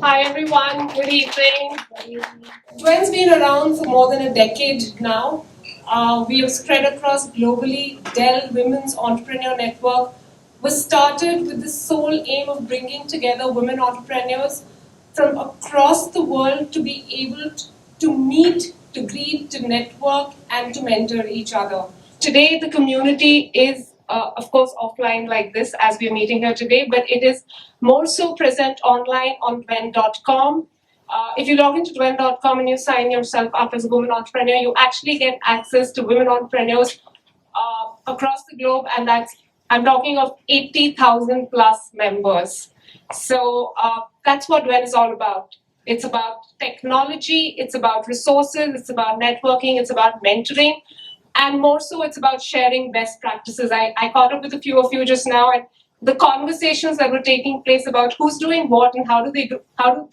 Hi everyone, good evening. DWEN's been around for more than a decade now. We have spread across globally. Dell Women's Entrepreneur Network was started with the sole aim of bringing together women entrepreneurs from across the world to be able to meet, to greet, to network, and to mentor each other. Today, the community is, of course, offline like this as we're meeting here today, but it is more so present online on DWEN.com. If you log into DWEN.com and you sign yourself up as a women entrepreneur, you actually get access to women entrepreneurs across the globe, and I'm talking of 80,000 plus members. So that's what DWEN is all about. It's about technology, it's about resources, it's about networking, it's about mentoring, and more so it's about sharing best practices. I caught up with a few of you just now, and the conversations that were taking place about who's doing what and how do they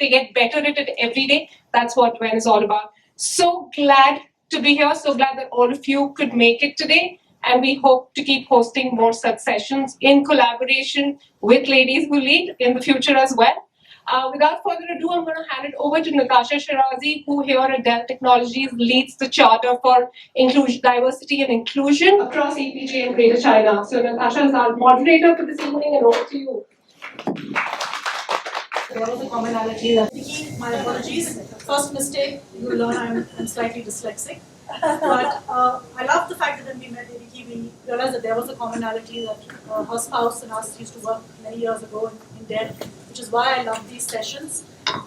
get better at it every day. That's what DWEN is all about. So glad to be here. So glad that all of you could make it today. And we hope to keep hosting more such sessions in collaboration with Ladies Who Lead in the future as well. Without further ado, I'm going to hand it over to Natasha Shirazi, who here at Dell Technologies leads the Charter for Diversity and Inclusion across EPJ and Greater China. So Natasha is our moderator for this evening, and over to you. There was a commonality that my apologies. First mistake, you learn I'm slightly dyslexic. But I love the fact that when we met Devaki, we realized that there was a commonality that her spouse and us used to work many years ago in Dell, which is why I love these sessions.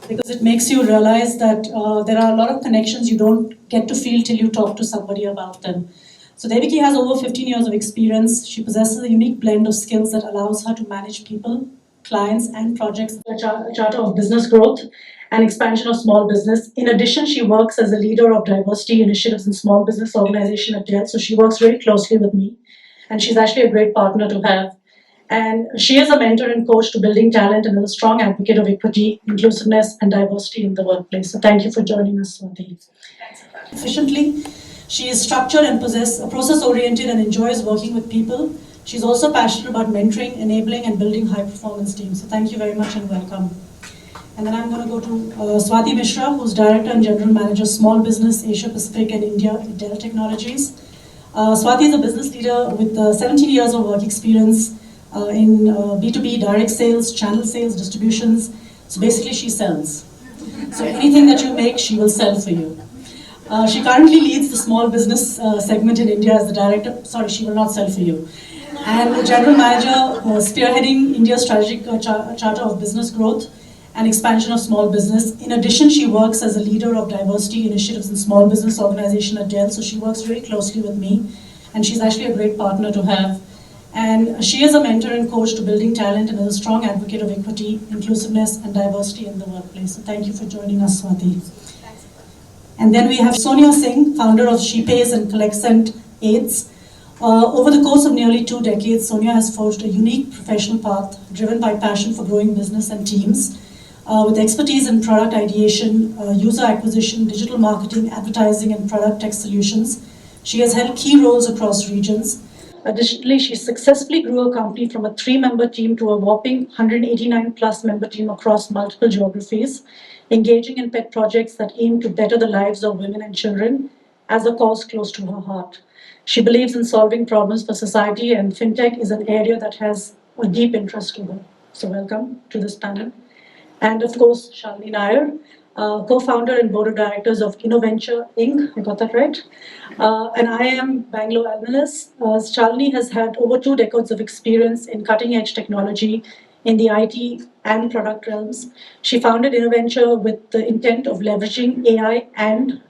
Because it makes you realize that there are a lot of connections you don't get to feel till you talk to somebody about them. So Devaki has over 15 years of experience. She possesses a unique blend of skills that allows her to manage people, clients, and projects. A charter of business growth and expansion of small business. In addition, she works as a leader of diversity initiatives in small business organization at Dell. So she works very closely with me, and she's actually a great partner to have. And she is a mentor and coach to building talent and is a strong advocate of equity, inclusiveness, and diversity in the workplace. So thank you for joining us, Swati. Efficiently, she is structured and process-oriented and enjoys working with people. She's also passionate about mentoring, enabling, and building high-performance teams. So thank you very much and welcome. And then I'm going to go to Swati Mishra, who's Director and General Manager, Small Business, Asia Pacific and India at Dell Technologies. Swati is a business leader with 17 years of work experience in B2B, direct sales, channel sales, distributions. So basically she sells. So anything that you make, she will sell for you. She currently leads the small business segment in India as the director. Sorry, she will not sell for you. And the general manager spearheading India's strategic charter of business growth and expansion of small business. In addition, she works as a leader of diversity initiatives in small business organization at Dell. So she works very closely with me, and she's actually a great partner to have. And she is a mentor and coach to building talent and is a strong advocate of equity, inclusiveness, and diversity in the workplace. So thank you for joining us, Swati. And then we have Sonia Singh, founder of Shepays and Collectcent AIDS. Over the course of nearly 2 decades, Sonia has forged a unique professional path driven by passion for growing business and teams. With expertise in product ideation, user acquisition, digital marketing, advertising, and product tech solutions, she has held key roles across regions. Additionally, she successfully grew a company from a 3-member team to a whopping 189 plus member team across multiple geographies, engaging in pet projects that aim to better the lives of women and children as a cause close to her heart. She believes in solving problems for society, and fintech is an area that has a deep interest to her. So welcome to this panel. And of course, Shalini Nair, co-founder and board of directors of Ennoventure Inc. I got that right. And I am Bangalore analyst. Shalini has had over 2 decades of experience in cutting-edge technology in the IT and product realms. She founded Ennoventure with the intent of leveraging AI and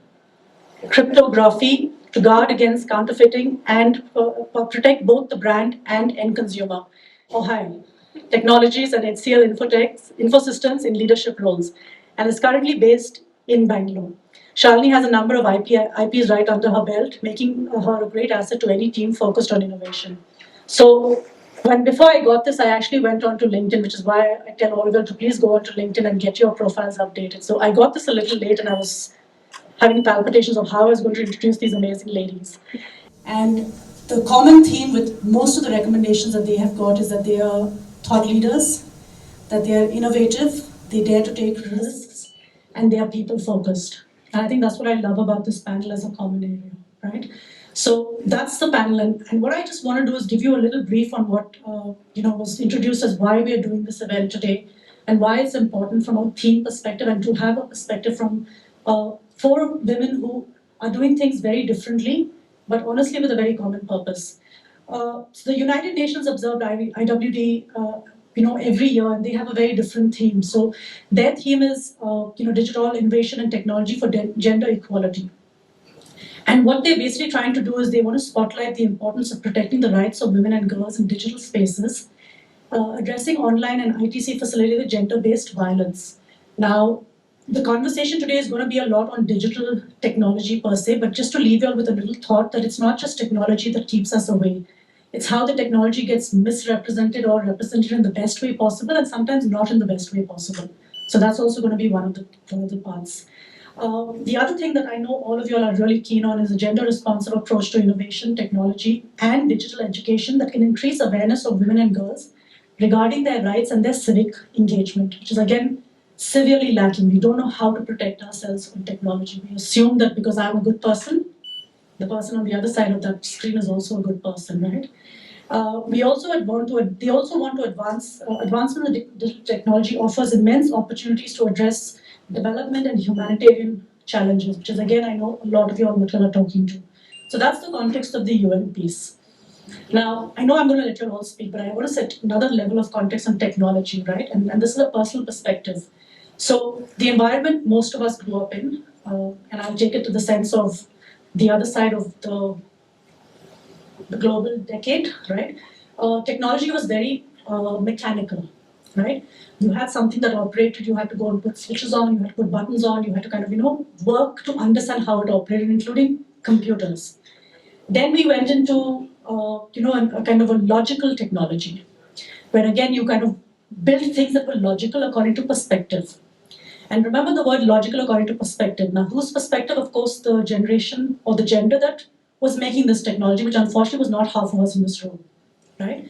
cryptography to guard against counterfeiting and protect both the brand and end consumer. Ohio Technologies and HCL Infosystems in leadership roles, and is currently based in Bangalore. Shalini has a number of IPs right under her belt, making her a great asset to any team focused on innovation. So before I got this, I actually went on to LinkedIn, which is why I tell all of you to please go on to LinkedIn and get your profiles updated. So I got this a little late, and I was having palpitations of how I was going to introduce these amazing ladies. And the common theme with most of the recommendations that they have got is that they are thought leaders, that they are innovative, they dare to take risks, and they are people focused. And I think that's what I love about this panel as a common area, right? So that's the panel, and what I just want to do is give you a little brief on what was introduced as why we are doing this event today, and why it's important from a theme perspective, and to have a perspective from four women who are doing things very differently, but honestly with a very common purpose. So the United Nations observed IWD, every year, and they have a very different theme. So their theme is, digital innovation and technology for gender equality. And what they're basically trying to do is they want to spotlight the importance of protecting the rights of women and girls in digital spaces, addressing online and ITC facilitated gender-based violence. Now, the conversation today is going to be a lot on digital technology per se, but just to leave you all with a little thought that it's not just technology that keeps us away. It's how the technology gets misrepresented or represented in the best way possible, and sometimes not in the best way possible. So that's also going to be one of the parts. The other thing that I know all of you all are really keen on is a gender-responsive approach to innovation, technology, and digital education that can increase awareness of women and girls regarding their rights and their civic engagement, which is again severely lacking. We don't know how to protect ourselves from technology. We assume that because I'm a good person, the person on the other side of that screen is also a good person, right? They also want to advance. Advancement in digital technology offers immense opportunities to address development and humanitarian challenges, which is again I know a lot of you all are talking to. So that's the context of the UN piece. Now, I know I'm going to let you all speak, but I want to set another level of context on technology, right? And this is a personal perspective. So the environment most of us grew up in, and I'll take it to the sense of the other side of the global decade, right? Technology was very mechanical, right? You had something that operated, you had to go and put switches on, you had to put buttons on, you had to kind of, work to understand how it operated, including computers. Then we went into, a kind of a logical technology, where again you kind of built things that were logical according to perspective. And remember the word logical according to perspective. Now, whose perspective? Of course, the generation or the gender that was making this technology, which unfortunately was not half of us in this room, right?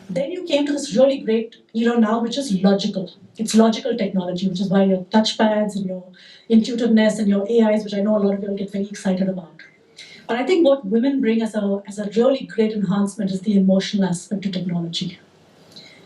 Then you came to this really great era now, which is logical. It's logical technology, which is why your touchpads and your intuitiveness and your AIs, which I know a lot of you all get very excited about. But I think what women bring as a really great enhancement is the emotional aspect to technology.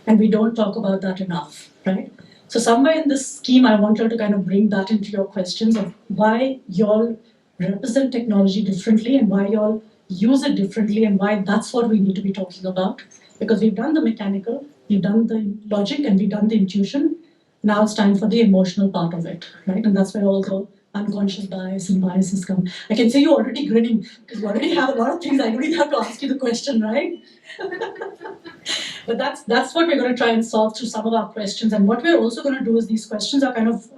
And we don't talk about that enough, right? So somewhere in this scheme, I want you to kind of bring that into your questions of why y'all represent technology differently and why y'all use it differently and why that's what we need to be talking about. Because we've done the mechanical, we've done the logic, and we've done the intuition. Now it's time for the emotional part of it, right? And that's where all the unconscious bias and biases come. I can see you already grinning because you already have a lot of things. I don't even have to ask you the question, right? But that's what we're going to try and solve through some of our questions. And what we're also going to do is these questions are kind of,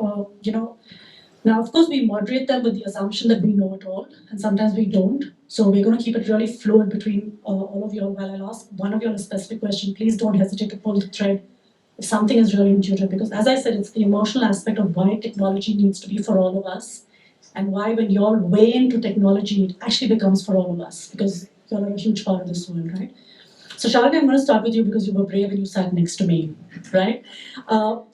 now of course we moderate them with the assumption that we know it all, and sometimes we don't. So we're going to keep it really fluid between all of you all. While I'll ask one of you a specific question, please don't hesitate to pull the thread if something is really intuitive. Because as I said, it's the emotional aspect of why technology needs to be for all of us, and why when you all weigh into technology, it actually becomes for all of us, because you're a huge part of this world, right? So Shalini, I'm going to start with you because you were brave and you sat next to me, right? And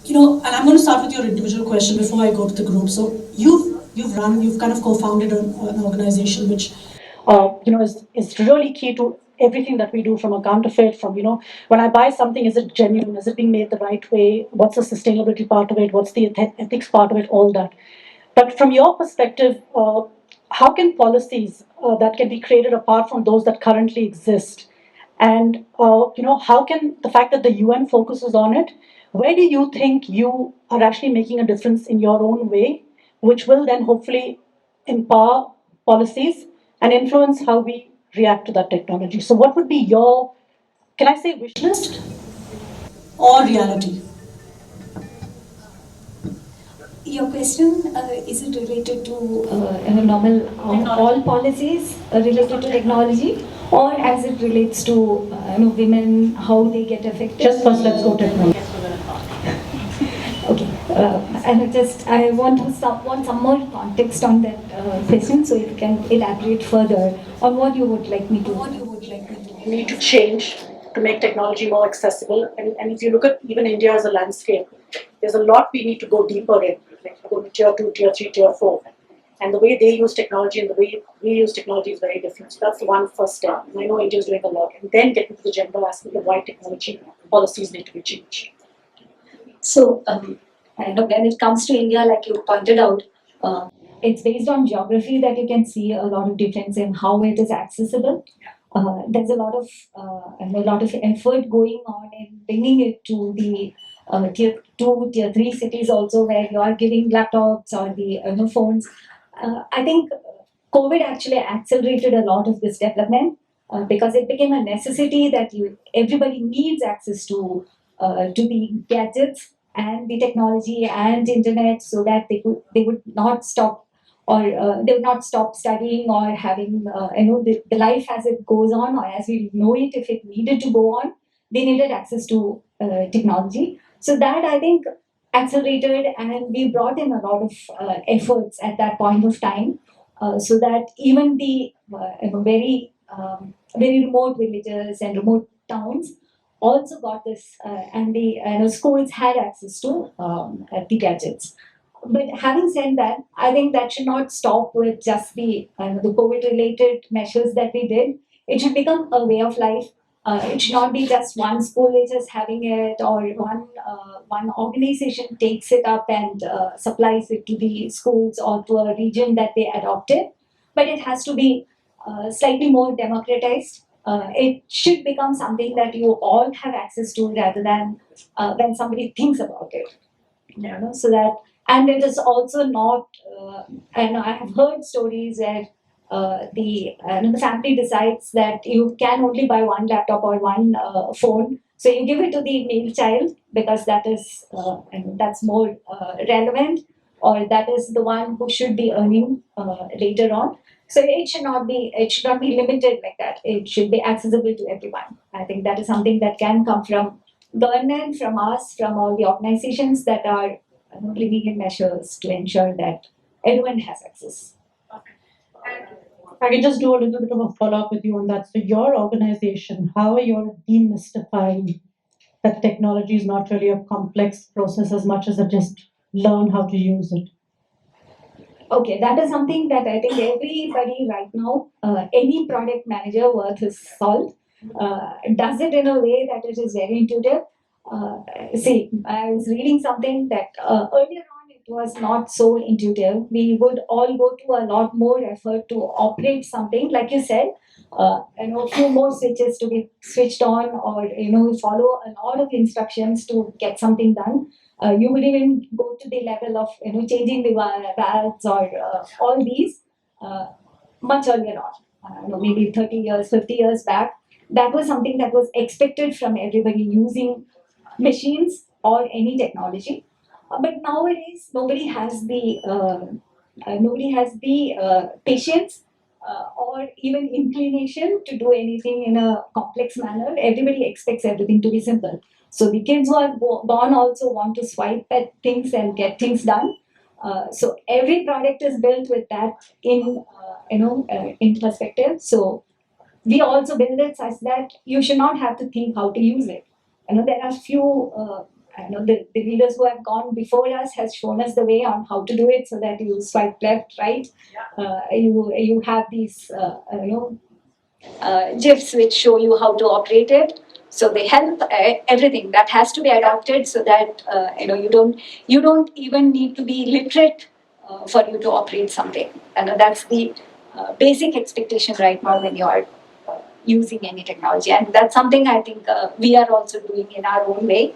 I'm going to start with your individual question before I go to the group. So you've kind of co-founded an organization which, is really key to everything that we do, from a counterfeit, from, when I buy something, is it genuine? Is it being made the right way? What's the sustainability part of it? What's the ethics part of it? All that. But from your perspective, how can policies that can be created apart from those that currently exist, and how can the fact that the UN focuses on it, where do you think you are actually making a difference in your own way, which will then hopefully empower policies and influence how we react to that technology? So what would be your, can I say, wish list or reality? Your question, is it related to normal all policies related to technology, or as it relates to women, how they get affected? Just first, let's go technology. Okay, I want some more context on that question. So if you can elaborate further on what you would like me to. Need to change to make technology more accessible. And if you look at even India as a landscape, there's a lot we need to go deeper in, like go to tier 2, tier 3, tier 4. And the way they use technology and the way we use technology is very different. So that's one first step. And I know India is doing a lot. And then get into the gender aspect of why technology policies need to be changed. So, I know when it comes to India, like you pointed out, it's based on geography that you can see a lot of difference in how it is accessible. There's a lot of effort going on in bringing it to the tier 2, tier 3 cities also, where you are giving laptops or the phones. I think COVID actually accelerated a lot of this development because it became a necessity that everybody needs access to the gadgets and the technology and internet, so that they would not stop, or they would not stop studying or having the life as it goes on, or as we know it. If it needed to go on, they needed access to technology. So that, I think, accelerated, and we brought in a lot of efforts at that point of time, so that even the very remote villages and remote towns also got this, and the schools had access to the gadgets. But having said that, I think that should not stop with just the COVID-related measures that we did. It should become a way of life. It should not be just one school which is having it, or one organization takes it up and supplies it to the schools or to a region that they adopted. But it has to be slightly more democratized. It should become something that you all have access to, rather than when somebody thinks about it. So that, and it is also not. And I have heard stories where the family decides that you can only buy one laptop or one phone, so you give it to the male child because that is that's more relevant, or that is the one who should be earning later on. So it should not be limited like that. It should be accessible to everyone. I think that is something that can come from government, from us, from all the organizations that are bringing in measures to ensure that everyone has access. If I can just do a little bit of a follow-up with you on that. So your organization, how are you demystifying that technology is not really a complex process as much as it just learn how to use it? Okay, that is something that I think everybody right now, any product manager worth his salt, does it in a way that it is very intuitive. See, I was reading something that earlier on it was not so intuitive. We would all go to a lot more effort to operate something, like you said, a few more switches to be switched on, or follow a lot of instructions to get something done. You would even go to the level of changing the valves or all these much earlier on. Maybe 30 years, 50 years back, that was something that was expected from everybody using machines or any technology. But nowadays, nobody has the patience or even inclination to do anything in a complex manner. Everybody expects everything to be simple. So the kids who are born also want to swipe at things and get things done. So every product is built with that in perspective. So we also build it such that you should not have to think how to use it. There are few. The leaders who have gone before us has shown us the way on how to do it, so that you swipe left, right. You have these GIFs which show you how to operate it. So they help everything that has to be adopted, so that you don't even need to be literate for you to operate something. That's the basic expectation right now when you are using any technology, and that's something I think we are also doing in our own way.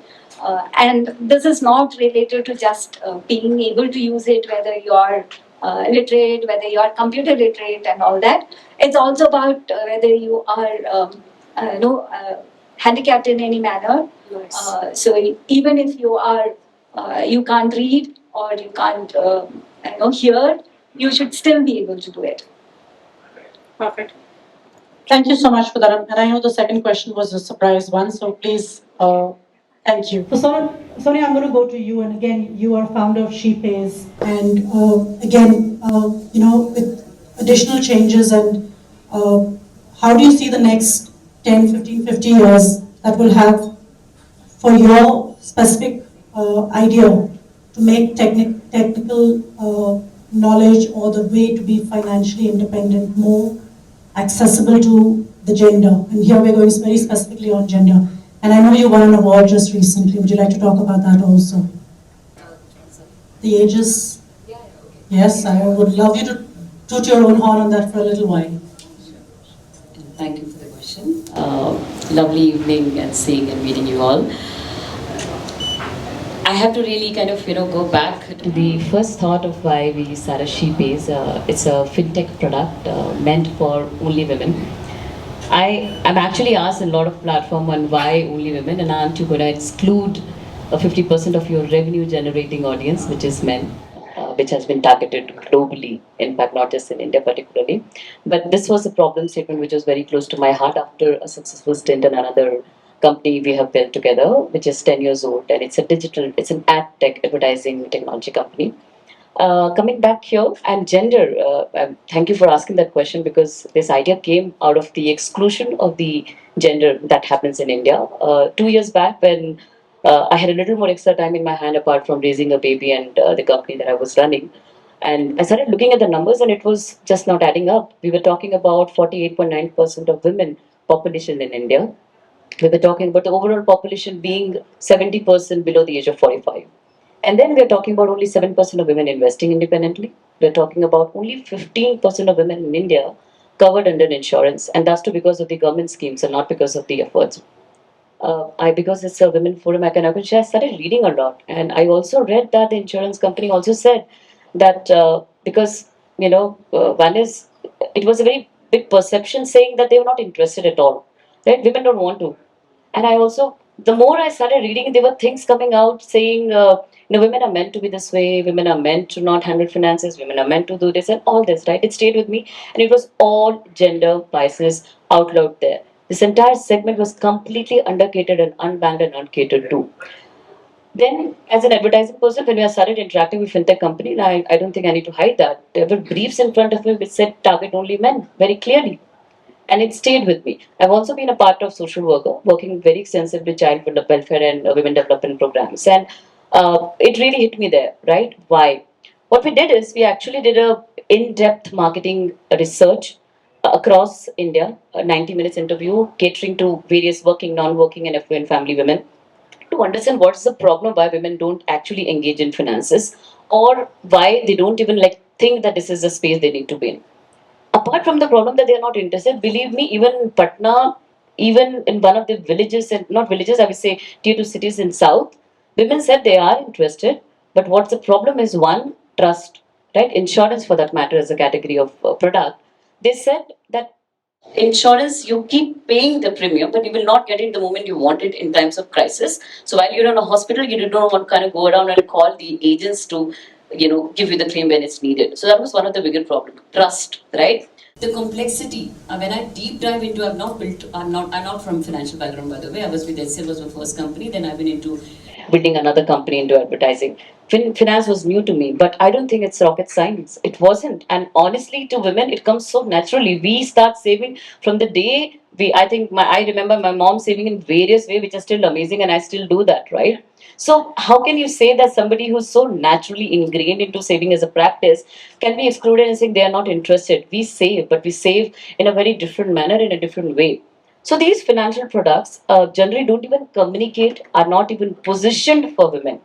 And this is not related to just being able to use it, whether you are literate, whether you are computer literate and all that. It's also about whether you are handicapped in any manner. Yes. So even if you are you can't read or you can't hear, you should still be able to do it. Perfect. Thank you so much for that. And I know the second question was a surprise one, so please, thank you. So Sonia, I'm going to go to you. And again, you are founder of Shepays. And again, with additional changes, and how do you see the next 10, 15, 50 years that will have for your specific idea to make technical knowledge or the way to be financially independent more accessible to the gender. And here we're going very specifically on gender. And I know you won an award just recently. Would you like to talk about that also? The ages? Yes, I would love you to toot your own horn on that for a little while. Thank you for the question. Lovely evening and seeing and meeting you all. I have to really kind of, go back to the first thought of why we started Shepays. It's a fintech product meant for only women. I'm actually asked in a lot of platform on why only women, and aren't you going to exclude 50% of your revenue generating audience, which is men, which has been targeted globally, in fact, not just in India particularly. But this was a problem statement which was very close to my heart after a successful stint in another company we have built together, which is 10 years old, and it's an ad tech advertising technology company. Coming back here, and gender, thank you for asking that question, because this idea came out of the exclusion of the gender that happens in India. 2 years back, when I had a little more extra time in my hand apart from raising a baby and the company that I was running, and I started looking at the numbers, and it was just not adding up. We were talking about 48.9% of women population in India. We were talking about the overall population being 70% below the age of 45. And then we're talking about only 7% of women investing independently. We're talking about only 15% of women in India covered under insurance. And that's too because of the government schemes and not because of the efforts. Because it's a women forum, I started reading a lot. And I also read that the insurance company also said that because, one is, it was a very big perception saying that they were not interested at all. Right? Women don't want to. And I also, the more I started reading, there were things coming out saying, women are meant to be this way, women are meant to not handle finances, women are meant to do this, and all this, right? It stayed with me, and it was all gender biases out loud there. This entire segment was completely undercatered and unbanked and uncatered to. Then, as an advertising person, when we started interacting with fintech companies, I don't think I need to hide that. There were briefs in front of me which said target only men, very clearly. And it stayed with me. I've also been a part of social worker, working very extensively with child welfare and women development programs. And it really hit me there, right? Why? What we did is we actually did a in-depth marketing research across India, a 90 minutes interview, catering to various working, non-working and affluent family women to understand what's the problem why women don't actually engage in finances, or why they don't even think that this is the space they need to be in. Apart from the problem that they are not interested, believe me, even in Patna, even in one of the villages, and not villages, I would say tier 2 cities in South, women said they are interested. But what's the problem is one, trust, right? Insurance for that matter is a category of product. They said that insurance, you keep paying the premium, but you will not get it the moment you want it in times of crisis. So while you're in a hospital, you don't want to kind of go around and call the agents to, give you the claim when it's needed. So that was one of the bigger problems. Trust, right? The complexity. When I deep dive into, I'm not from financial background, by the way. I was with HCL, was my first company. Then I've been into building another company into advertising. Finance was new to me, but I don't think it's rocket science. It wasn't. And honestly, to women, it comes so naturally. We start saving from the day I remember my mom saving in various ways, which are still amazing, and I still do that, right? So how can you say that somebody who's so naturally ingrained into saving as a practice can be excluded and saying they are not interested? We save, but we save in a very different manner, in a different way. So these financial products generally don't even communicate, are not even positioned for women.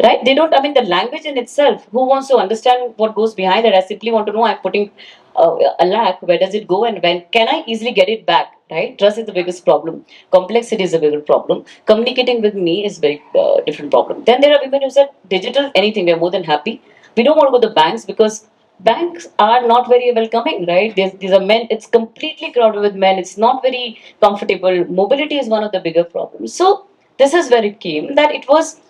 Right? They don't, the language in itself, who wants to understand what goes behind it? I simply want to know, I'm putting a lakh, where does it go and when? Can I easily get it back? Right? Trust is the biggest problem. Complexity is a bigger problem. Communicating with me is very different problem. Then there are women who said, digital, anything, we're more than happy. We don't want to go to the banks because banks are not very welcoming, right? These are men, it's completely crowded with men, it's not very comfortable. Mobility is one of the bigger problems. So this is where it came, that it was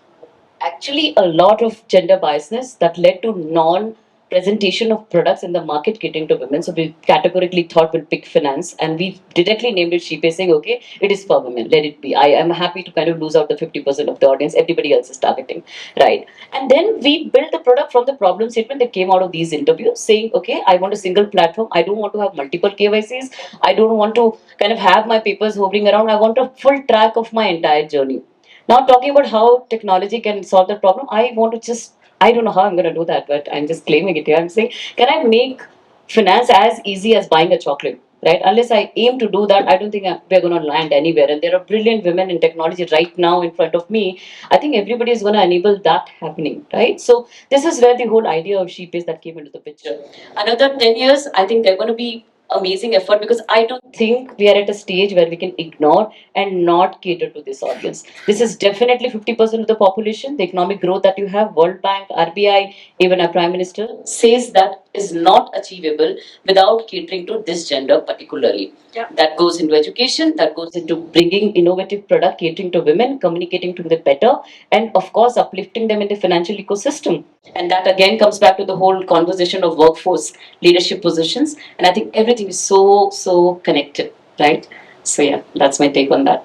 actually a lot of gender biasness that led to non presentation of products in the market catering to women. So we categorically thought we'll pick finance, and we directly named it Shepays, saying, okay, it is for women, let it be. I am happy to kind of lose out the 50% of the audience everybody else is targeting, right? And then we built the product from the problem statement that came out of these interviews, saying, okay, I want a single platform. I don't want to have multiple KYCs. I don't want to kind of have my papers hovering around. I want a full track of my entire journey. Now, talking about how technology can solve the problem, I want to just, I don't know how I'm going to do that, but I'm just claiming it here. I'm saying, can I make finance as easy as buying a chocolate? Right? Unless I aim to do that, I don't think we're going to land anywhere. And there are brilliant women in technology right now in front of me. I think everybody is going to enable that happening, right? So this is where the whole idea of Shepays that came into the picture. Another 10 years, I think they're going to be amazing effort, because I don't think we are at a stage where we can ignore and not cater to this audience. This is definitely 50% of the population. The economic growth that you have, World Bank, RBI, even our Prime Minister says that is not achievable without catering to this gender particularly. Yeah. That goes into education, that goes into bringing innovative product, catering to women, communicating to them better, and of course uplifting them in the financial ecosystem. And that again comes back to the whole conversation of workforce leadership positions. And I think everything is so connected, right? So yeah, that's my take on that.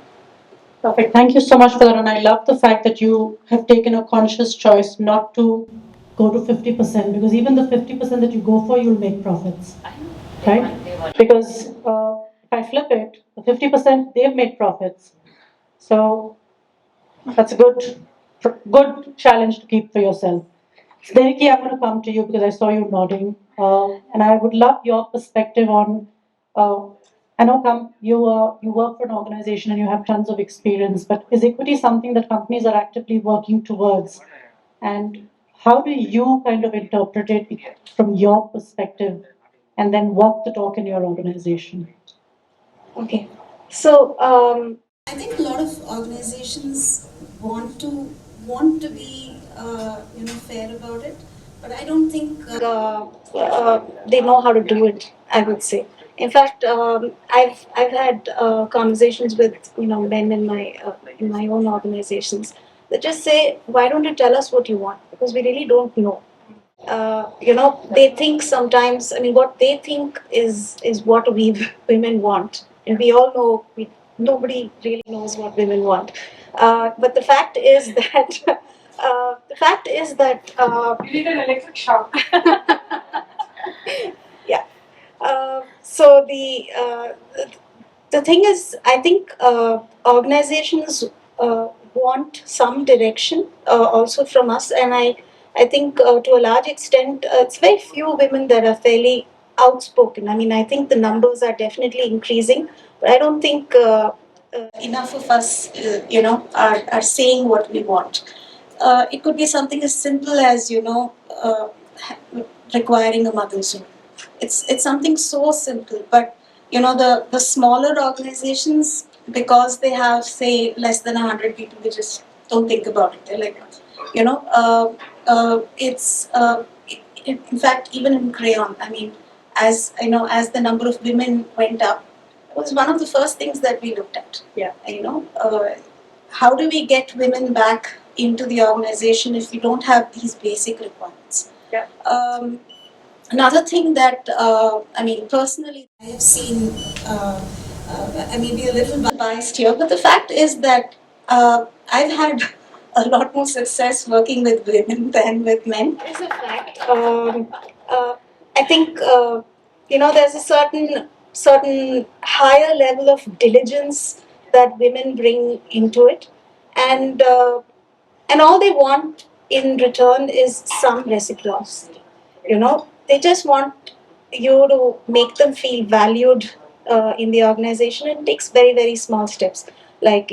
Perfect. Thank you so much for that. And I love the fact that you have taken a conscious choice not to go to 50%, because even the 50% that you go for, you'll make profits. Right? Because if I flip it, the 50% they've made profits. So that's a good challenge to keep for yourself. So Devaki, I'm going to come to you because I saw you nodding, and I would love your perspective on. I know you work for an organization and you have tons of experience, but is equity something that companies are actively working towards? And how do you kind of interpret it from your perspective, and then walk the talk in your organization? Okay. So I think a lot of organizations want to be fair about it, but I don't think they know how to do it. I would say. In fact, I've had conversations with men in my own organizations that just say, why don't you tell us what you want, because we really don't know. They think sometimes. I mean, what they think is what we women want, and we all know nobody really knows what women want. But the fact is that You need an electric shock. yeah. So the thing is, I think organizations want some direction also from us, and I think to a large extent, it's very few women that are fairly outspoken. I mean, I think the numbers are definitely increasing, but I don't think enough of us, are saying what we want. It could be something as simple as requiring a mother's room. It's something so simple, but the smaller organizations, because they have, say, less than 100 people, they just don't think about it. They're like, in fact, even in Crayon, I mean, as the number of women went up, it was one of the first things that we looked at. Yeah. How do we get women back into the organization if we don't have these basic requirements? Yeah. Another thing that, personally, I have seen, I may be a little biased here, but the fact is that I've had a lot more success working with women than with men. It's a fact. I think, there's a certain higher level of diligence that women bring into it, and all they want in return is some reciprocity. They just want you to make them feel valued in the organization. It takes very, very small steps, like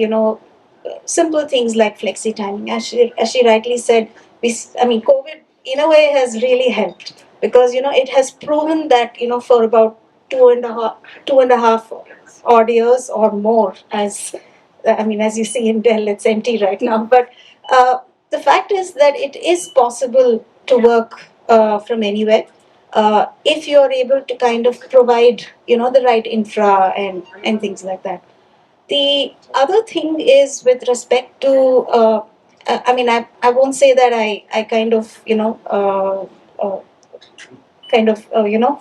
simple things like flexi timing. As she rightly said, COVID in a way has really helped, because it has proven that for about two and a half odd years or more, as you see in Dell, it's empty right now. But the fact is that it is possible to work from anywhere if you're able to kind of provide the right infra and things like that. The other thing is with respect to I won't say that I kind of kind of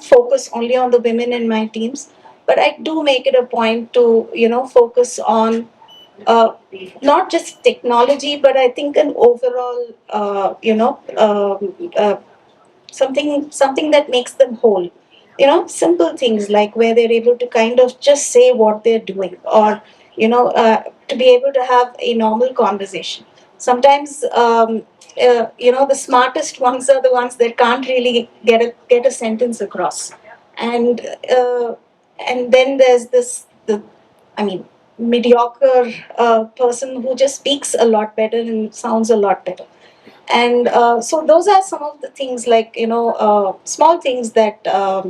focus only on the women in my teams, but I do make it a point to focus on not just technology, but I think an overall something that makes them whole. Simple things like where they're able to kind of just say what they're doing, or to be able to have a normal conversation. Sometimes the smartest ones are the ones that can't really get a sentence across, and uh, and then there's the I mean mediocre person who just speaks a lot better and sounds a lot better. And so those are some of the things, like small things that I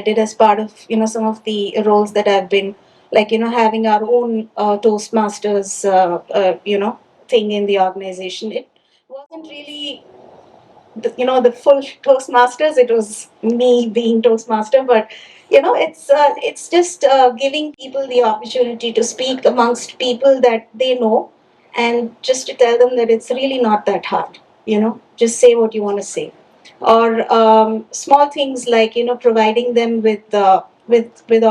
did as part of some of the roles that I've been, like having our own Toastmasters thing in the organization. It wasn't really the full Toastmasters. It was me being Toastmaster, but it's just giving people the opportunity to speak amongst people that they know, and just to tell them that it's really not that hard. Just say what you want to say, or small things like providing them with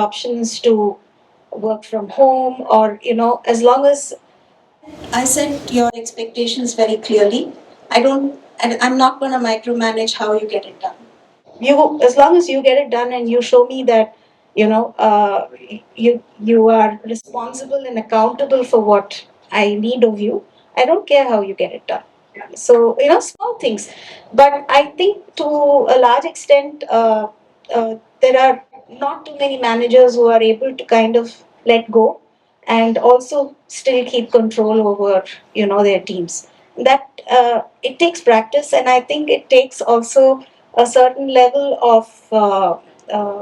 options to work from home, or as long as I set your expectations very clearly. I'm not going to micromanage how you get it done. As long as you get it done and you show me that, you are responsible and accountable for what I need of you. I don't care how you get it done. So small things, but I think to a large extent, there are not too many managers who are able to kind of let go and also still keep control over their teams. That it takes practice, and I think it takes also a certain level of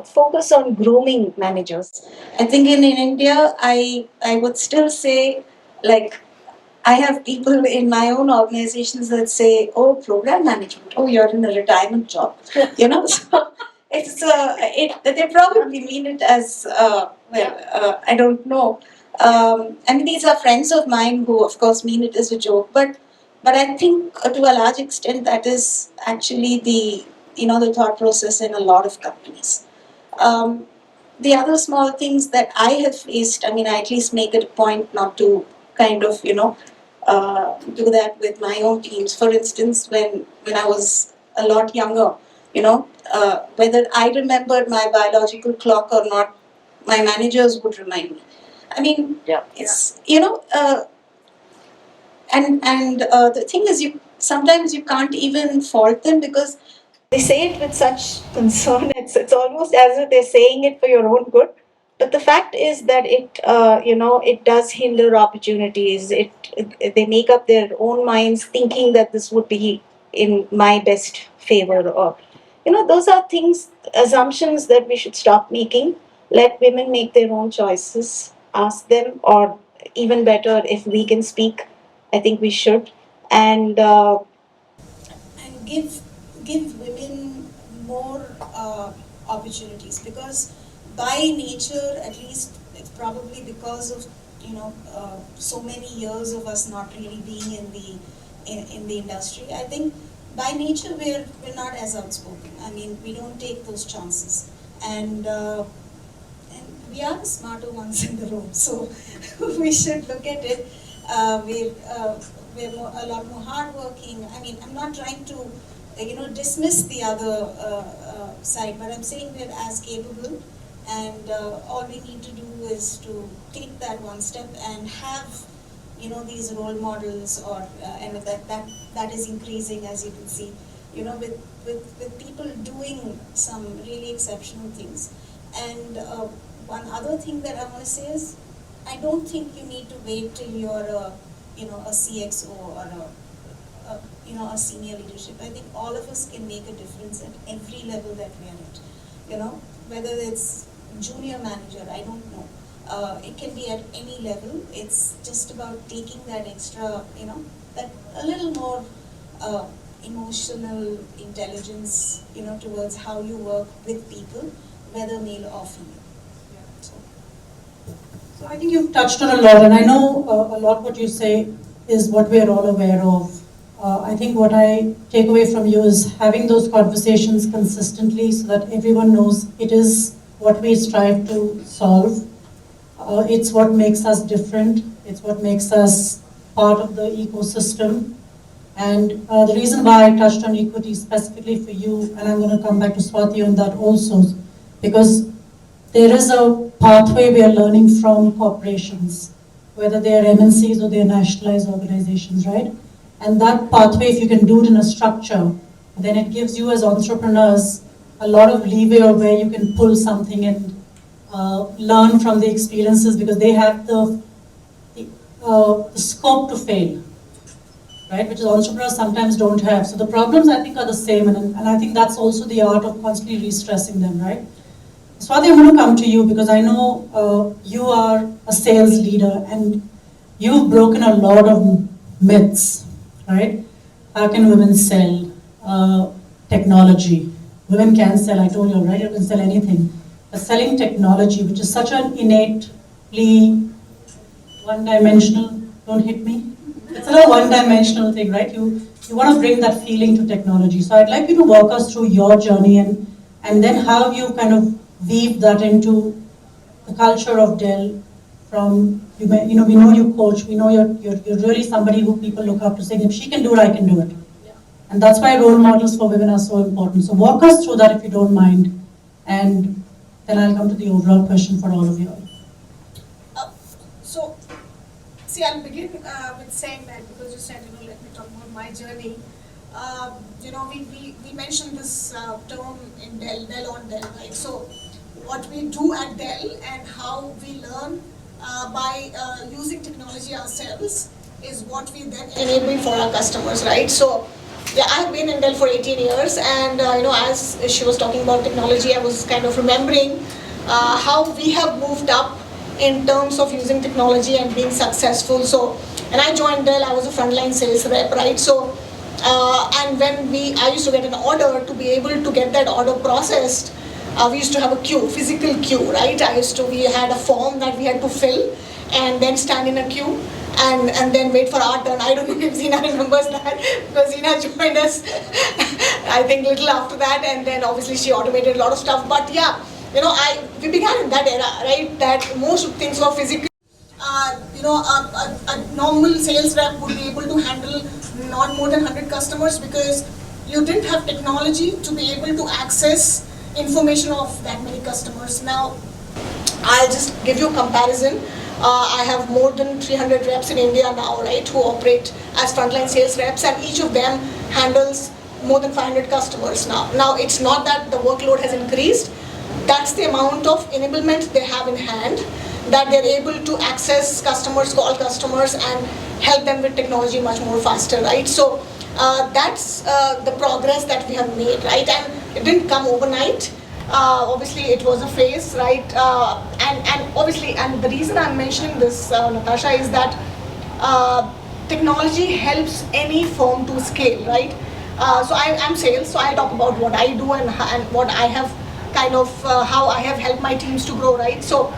focus on grooming managers. I think in India, I would still say, like, I have people in my own organizations that say, "Oh, program management. Oh, you're in a retirement job." So they probably mean it as I don't know. I mean, these are friends of mine who, of course, mean it as a joke, but I think to a large extent that is actually the thought process in a lot of companies. Um, the other small things that I have faced, I mean, I at least make it a point not to kind of do that with my own teams. For instance, when I was a lot younger, whether I remembered my biological clock or not, my managers would remind me. I mean, it's and the thing is, you sometimes you can't even fault them because they say it with such concern. It's almost as if they're saying it for your own good. But the fact is that it does hinder opportunities. They make up their own minds thinking that this would be in my best favor, or those are things, assumptions that we should stop making. Let women make their own choices. Ask them, or even better, if we can speak, I think we should, and give women more opportunities, because by nature, at least it's probably because of so many years of us not really being in the industry. I think by nature we're not as outspoken. I mean, we don't take those chances, and we are the smarter ones in the room, so we should look at it. We're a lot more hardworking. I mean, I'm not trying to dismiss the other side, but I'm saying we're as capable, and all we need to do is to take that one step and have these role models, or and that is increasing, as you can see, with people doing some really exceptional things. And one other thing that I want to say is, I don't think you need to wait till you're a CXO or a senior leadership. I think all of us can make a difference at every level that we are at. Whether it's junior manager, I don't know. It can be at any level. It's just about taking that extra, that a little more emotional intelligence, towards how you work with people, whether male or female. So I think you've touched on a lot, and I know a lot what you say is what we're all aware of. I think what I take away from you is having those conversations consistently so that everyone knows it is what we strive to solve. It's what makes us different. It's what makes us part of the ecosystem. And the reason why I touched on equity specifically for you, and I'm going to come back to Swati on that also, because there is a pathway we are learning from corporations, whether they are MNCs or they are nationalized organizations, right? And that pathway, if you can do it in a structure, then it gives you as entrepreneurs a lot of leeway of where you can pull something and learn from the experiences because they have the scope to fail, right? Which is entrepreneurs sometimes don't have. So the problems I think are the same, and I think that's also the art of constantly re-stressing them, right? Swati, I'm going to come to you because I know you are a sales leader and you've broken a lot of myths, right? How can women sell technology? Women can sell, I told you, right? You can sell anything. But selling technology, which is such an innately one-dimensional, don't hit me. It's a one-dimensional thing, right? You want to bring that feeling to technology. So I'd like you to walk us through your journey and then how you kind of weave that into the culture of Dell. From we know you coach, we know you're really somebody who people look up to, saying if she can do it, I can do it. And that's why role models for women are so important. So walk us through that if you don't mind, and then I'll come to the overall question for all of you. So, see, I'll begin with saying that because you said, let me talk about my journey. We mentioned this term in Dell on Dell, right? So, what we do at Dell and how we learn by using technology ourselves is what we then enable for our customers, right? So, yeah, I've been in Dell for 18 years, and as she was talking about technology, I was kind of remembering how we have moved up in terms of using technology and being successful. So, when I joined Dell, I was a frontline sales rep, right? So, and when I used to get an order, to be able to get that order processed, we used to have a queue, physical queue, right? We had a form that we had to fill and then stand in a queue and then wait for our turn. I don't know if Zina remembers that because Zina joined us, I think, little after that, and then obviously she automated a lot of stuff. But yeah, we began in that era, right? That most things were physical. A normal sales rep would be able to handle not more than 100 customers because you didn't have technology to be able to access information of that many customers. Now, I'll just give you a comparison. I have more than 300 reps in India now, right, who operate as frontline sales reps, and each of them handles more than 500 customers now. Now, it's not that the workload has increased. That's the amount of enablement they have in hand, that they're able to access customers, call customers, and help them with technology much more faster, right? So that's the progress that we have made, right? And it didn't come overnight. Obviously, it was a phase, right? And obviously, and the reason I'm mentioning this, Natasha, is that technology helps any firm to scale, right? So I'm sales, so I talk about what I do and what I have kind of, how I have helped my teams to grow, right? So,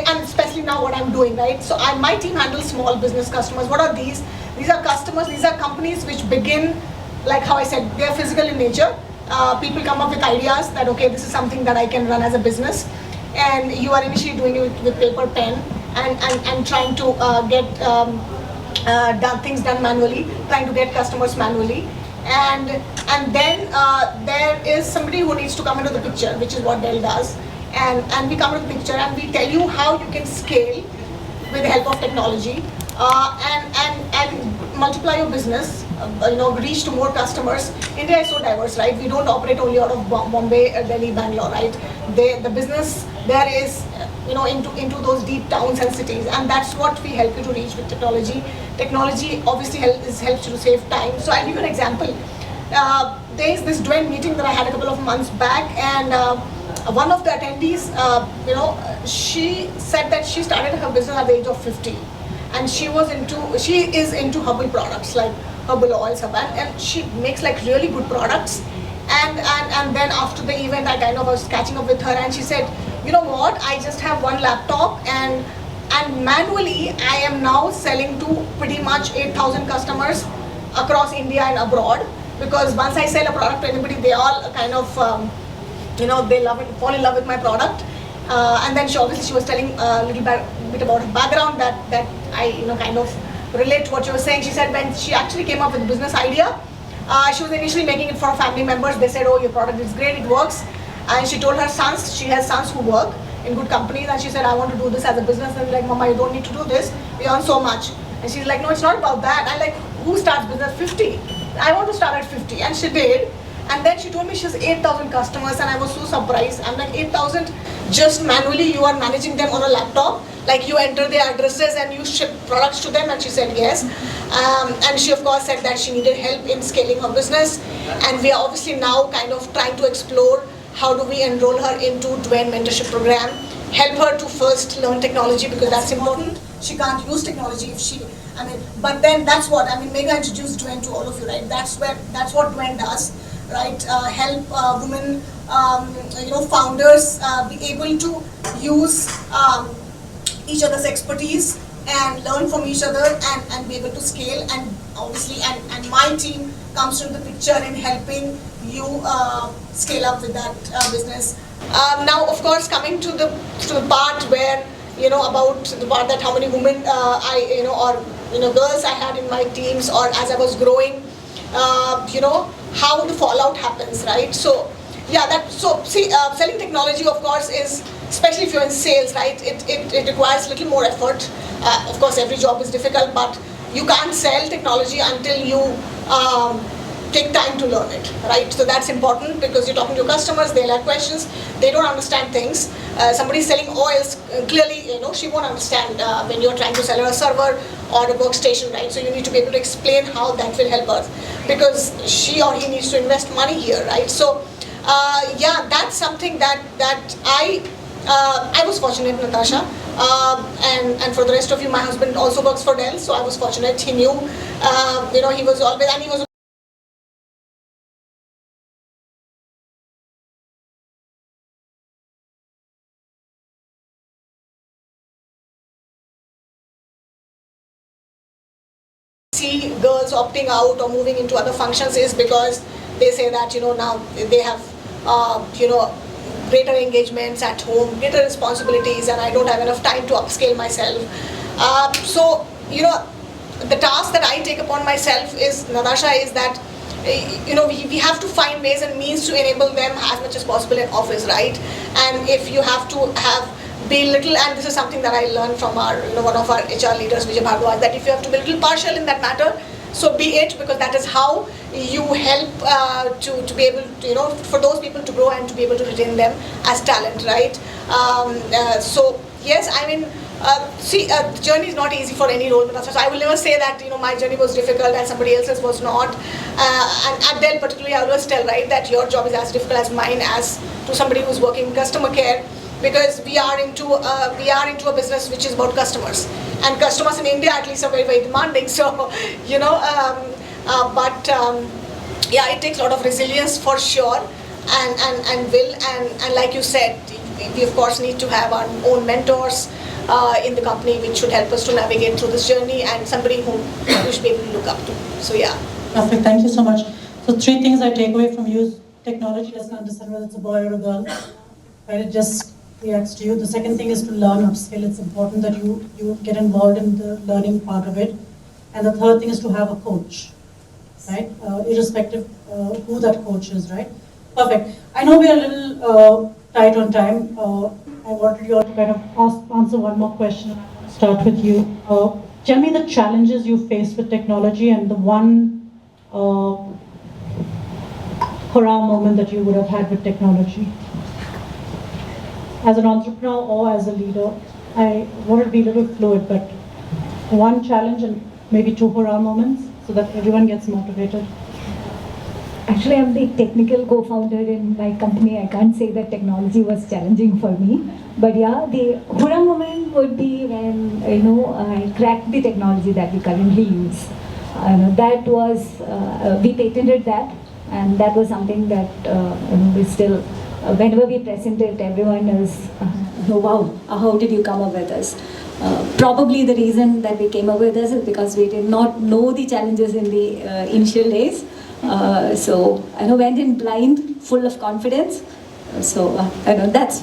and especially now what I'm doing, right? So my team handles small business customers. What are these? These are customers, these are companies which begin, like how I said, they're physical in nature. People come up with ideas that, okay, this is something that I can run as a business. And you are initially doing it with paper, pen, and trying to get things done manually, trying to get customers manually. And then there is somebody who needs to come into the picture, which is what Dell does. And we come into the picture and we tell you how you can scale with the help of technology and multiply your business, reach to more customers. India is so diverse, right? We don't operate only out of Bombay, Delhi, Bangalore, right? The business there is, into those deep towns and cities, and that's what we help you to reach with technology. Technology obviously helps you to save time. So I'll give you an example. There is this DWEN meeting that I had a couple of months back, and one of the attendees, she said that she started her business at the age of 50, and she is into herbal products like herbal oils, and she makes like really good products. And then after the event, I kind of was catching up with her, and she said, you know what? I just have one laptop, and And manually, I am now selling to pretty much 8,000 customers across India and abroad. Because once I sell a product to anybody, they all kind of, they love it, fall in love with my product. And then she was telling a little bit about her background that I, kind of relate to what you were saying. She said when she actually came up with a business idea, she was initially making it for family members. They said, oh, your product is great, it works. And she told her sons, she has sons who work in good companies, and she said, I want to do this as a business. And like, Mama, you don't need to do this, we earn so much. And she's like, no, it's not about that. I'm like, who starts business 50? I want to start at 50. And she did. And then she told me she has 8,000 customers, and I was so surprised. I'm like, 8,000 just manually, you are managing them on a laptop? Like you enter their addresses and you ship products to them? And she said yes. And she of course said that she needed help in scaling her business. And we are obviously now kind of trying to explore how do we enroll her into DWEN mentorship program, help her to first learn technology, because that's important. She can't use technology if she, but then that's what, Megha introduced DWEN to all of you, right? That's what DWEN does, right? Help women, founders be able to use each other's expertise and learn from each other and be able to scale. And obviously, and my team comes into the picture in helping you scale up with that business. Now, of course, coming to the part where, about the part that how many women girls I had in my teams, or as I was growing, how the fallout happens, right? So, yeah, selling technology, of course, is, especially if you're in sales, right, it requires a little more effort. Of course, every job is difficult, but you can't sell technology until you take time to learn it, right? So that's important, because you're talking to your customers, they'll have questions, they don't understand things. Somebody selling oils, clearly, she won't understand when you're trying to sell her a server or a workstation, right? So you need to be able to explain how that will help her, because she or he needs to invest money here, right? So, yeah, that's something that I was fortunate, Natasha, and for the rest of you, my husband also works for Dell, so I was fortunate. He knew, he was always, and he was see girls opting out or moving into other functions is because they say that, now they have, greater engagements at home, greater responsibilities, and I don't have enough time to upscale myself. So, the task that I take upon myself is, Natasha, is that, we have to find ways and means to enable them as much as possible in office, right? And if you have to be little, and this is something that I learned from our, one of our HR leaders, Vijay Bhagwat, that if you have to be a little partial in that matter, so be it, because that is how you help to be able to, for those people to grow and to be able to retain them as talent, right? So yes, the journey is not easy for any role, so I will never say that, my journey was difficult and somebody else's was not. And at Dell particularly, I always tell, right, that your job is as difficult as mine, as to somebody who's working in customer care, because we are into a business which is about customers, and customers in India at least are very, very demanding. So, yeah, it takes a lot of resilience for sure, and will, and like you said, we of course need to have our own mentors in the company, which should help us to navigate through this journey, and somebody whom we should be able to look up to. So yeah. Perfect, thank you so much. So 3 things I take away from you is technology doesn't understand whether it's a boy or a girl, right? It just reacts to you. The second thing is to learn, upskill. It's important that you get involved in the learning part of it. And the third thing is to have a coach, right? Irrespective who that coach is, right? Perfect. I know we are a little tight on time. I wanted you all to kind of answer one more question. I'll start with you. Tell me the challenges you faced with technology and the one hurrah moment that you would have had with technology. As an entrepreneur or as a leader, I want to be a little fluid, but one challenge and maybe 2 hurrah moments so that everyone gets motivated. Actually, I'm the technical co-founder in my company. I can't say that technology was challenging for me. But yeah, the hurrah moment would be when, I cracked the technology that we currently use. That was, we patented that, and that was something that, we still, whenever we present it, everyone is, wow, how did you come up with this? Probably the reason that we came up with this is because we did not know the challenges in the initial days. So I know went in blind, full of confidence. So I know that's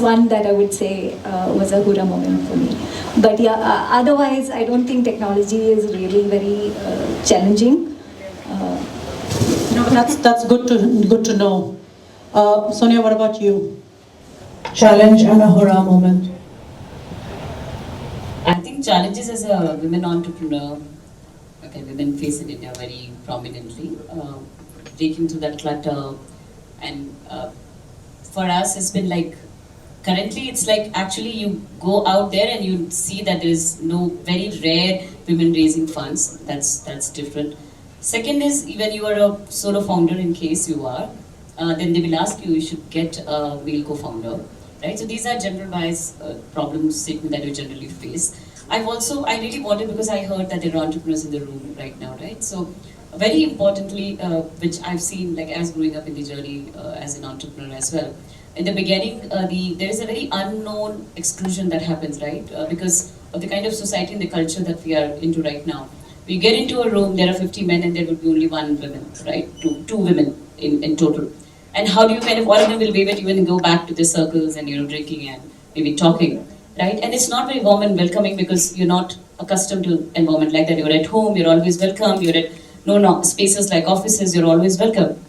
one that I would say was a hurrah moment for me. But yeah, otherwise I don't think technology is really very challenging. That's good to know. Sonia, what about you? Challenge and a hurrah moment. I think challenges as a women entrepreneur, okay, women face in India very prominently, breaking through that clutter, and for us it's been like, currently it's like actually you go out there and you see that there is no, very rare women raising funds. That's different. Second is, when you are a solo founder, in case you are, then they will ask you should get a male co-founder, right? So these are generalized problem statement that you generally face. I really wanted, because I heard that there are entrepreneurs in the room right now, right? So very importantly, which I've seen, like as growing up in the journey as an entrepreneur as well. In the beginning, there is a very unknown exclusion that happens, right? Because of the kind of society and the culture that we are into right now. We get into a room, there are 50 men and there would be only one woman, right? Two women in total. And how do you kind of, all of them will wave at you and go back to the circles and, drinking and maybe talking, right? And it's not very warm and welcoming because you're not accustomed to environment like that. You're at home, you're always welcome. You're at spaces like offices, you're always welcome.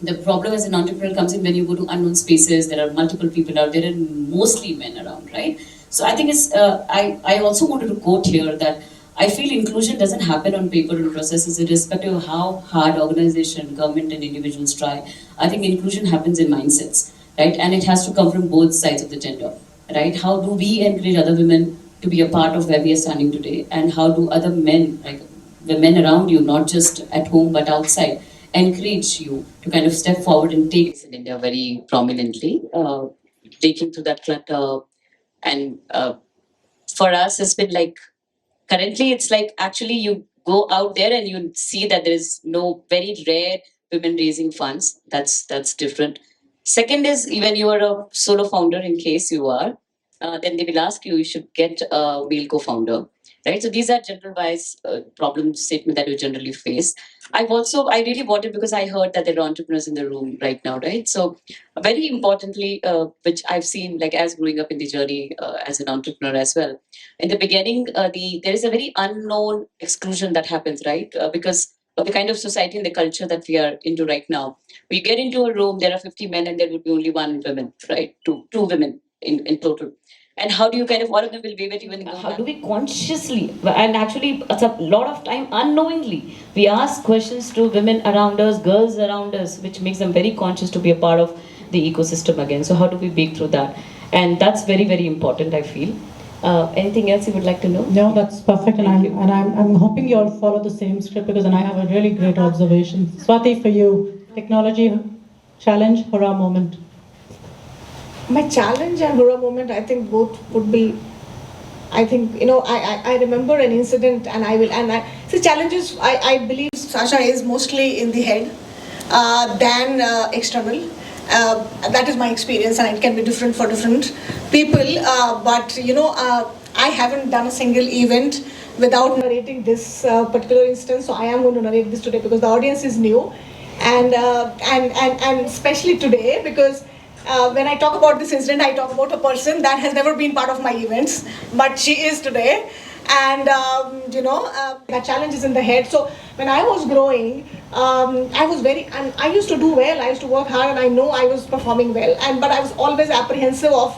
The problem as an entrepreneur comes in when you go to unknown spaces. There are multiple people out there and mostly men around, right? So I think it's, I also wanted to quote here that I feel inclusion doesn't happen on paper and processes, irrespective of how hard organization, government and individuals try. I think inclusion happens in mindsets, right? And it has to come from both sides of the gender, right? How do we encourage other women to be a part of where we are standing today? And how do other men, like the men around you, not just at home but outside, encourage you to kind of step forward and take this in India very prominently, taking through that clutter. And for us, it's been like, currently it's like actually you go out there and you see that there is no, very rare women raising funds. That's different. Second is, when you are a solo founder, in case you are, then they will ask you should get a male co-founder, right? So these are general-wise problem statement that you generally face. I really wanted, because I heard that there are entrepreneurs in the room right now, right? So very importantly, which I've seen, like as growing up in the journey as an entrepreneur as well. In the beginning, there is a very unknown exclusion that happens, right? Because of the kind of society and the culture that we are into right now. We get into a room, there are 50 men and there would be only one woman, right? Two women in total. And how do you kind of, all of them will wave at you and go, how do we consciously, and actually it's a lot of time unknowingly, we ask questions to women around us, girls around us, which makes them very conscious to be a part of the ecosystem again. So how do we break through that? And that's very, very important, I feel. Anything else you would like to know? No, that's perfect, and I'm hoping you all follow the same script, because then I have a really great observation. Swati, for you, technology challenge, hurrah moment. My challenge and hurrah moment, I think both would be, I think, I remember an incident, and so challenges, I believe, Sasha, is mostly in the head than external. That is my experience, and it can be different for different people. But I haven't done a single event without narrating this particular instance. So I am going to narrate this today because the audience is new, and especially today because when I talk about this incident, I talk about a person that has never been part of my events, but she is today. And that challenge is in the head. So when I was growing, and I used to do well. I used to work hard, and I know I was performing well. But I was always apprehensive of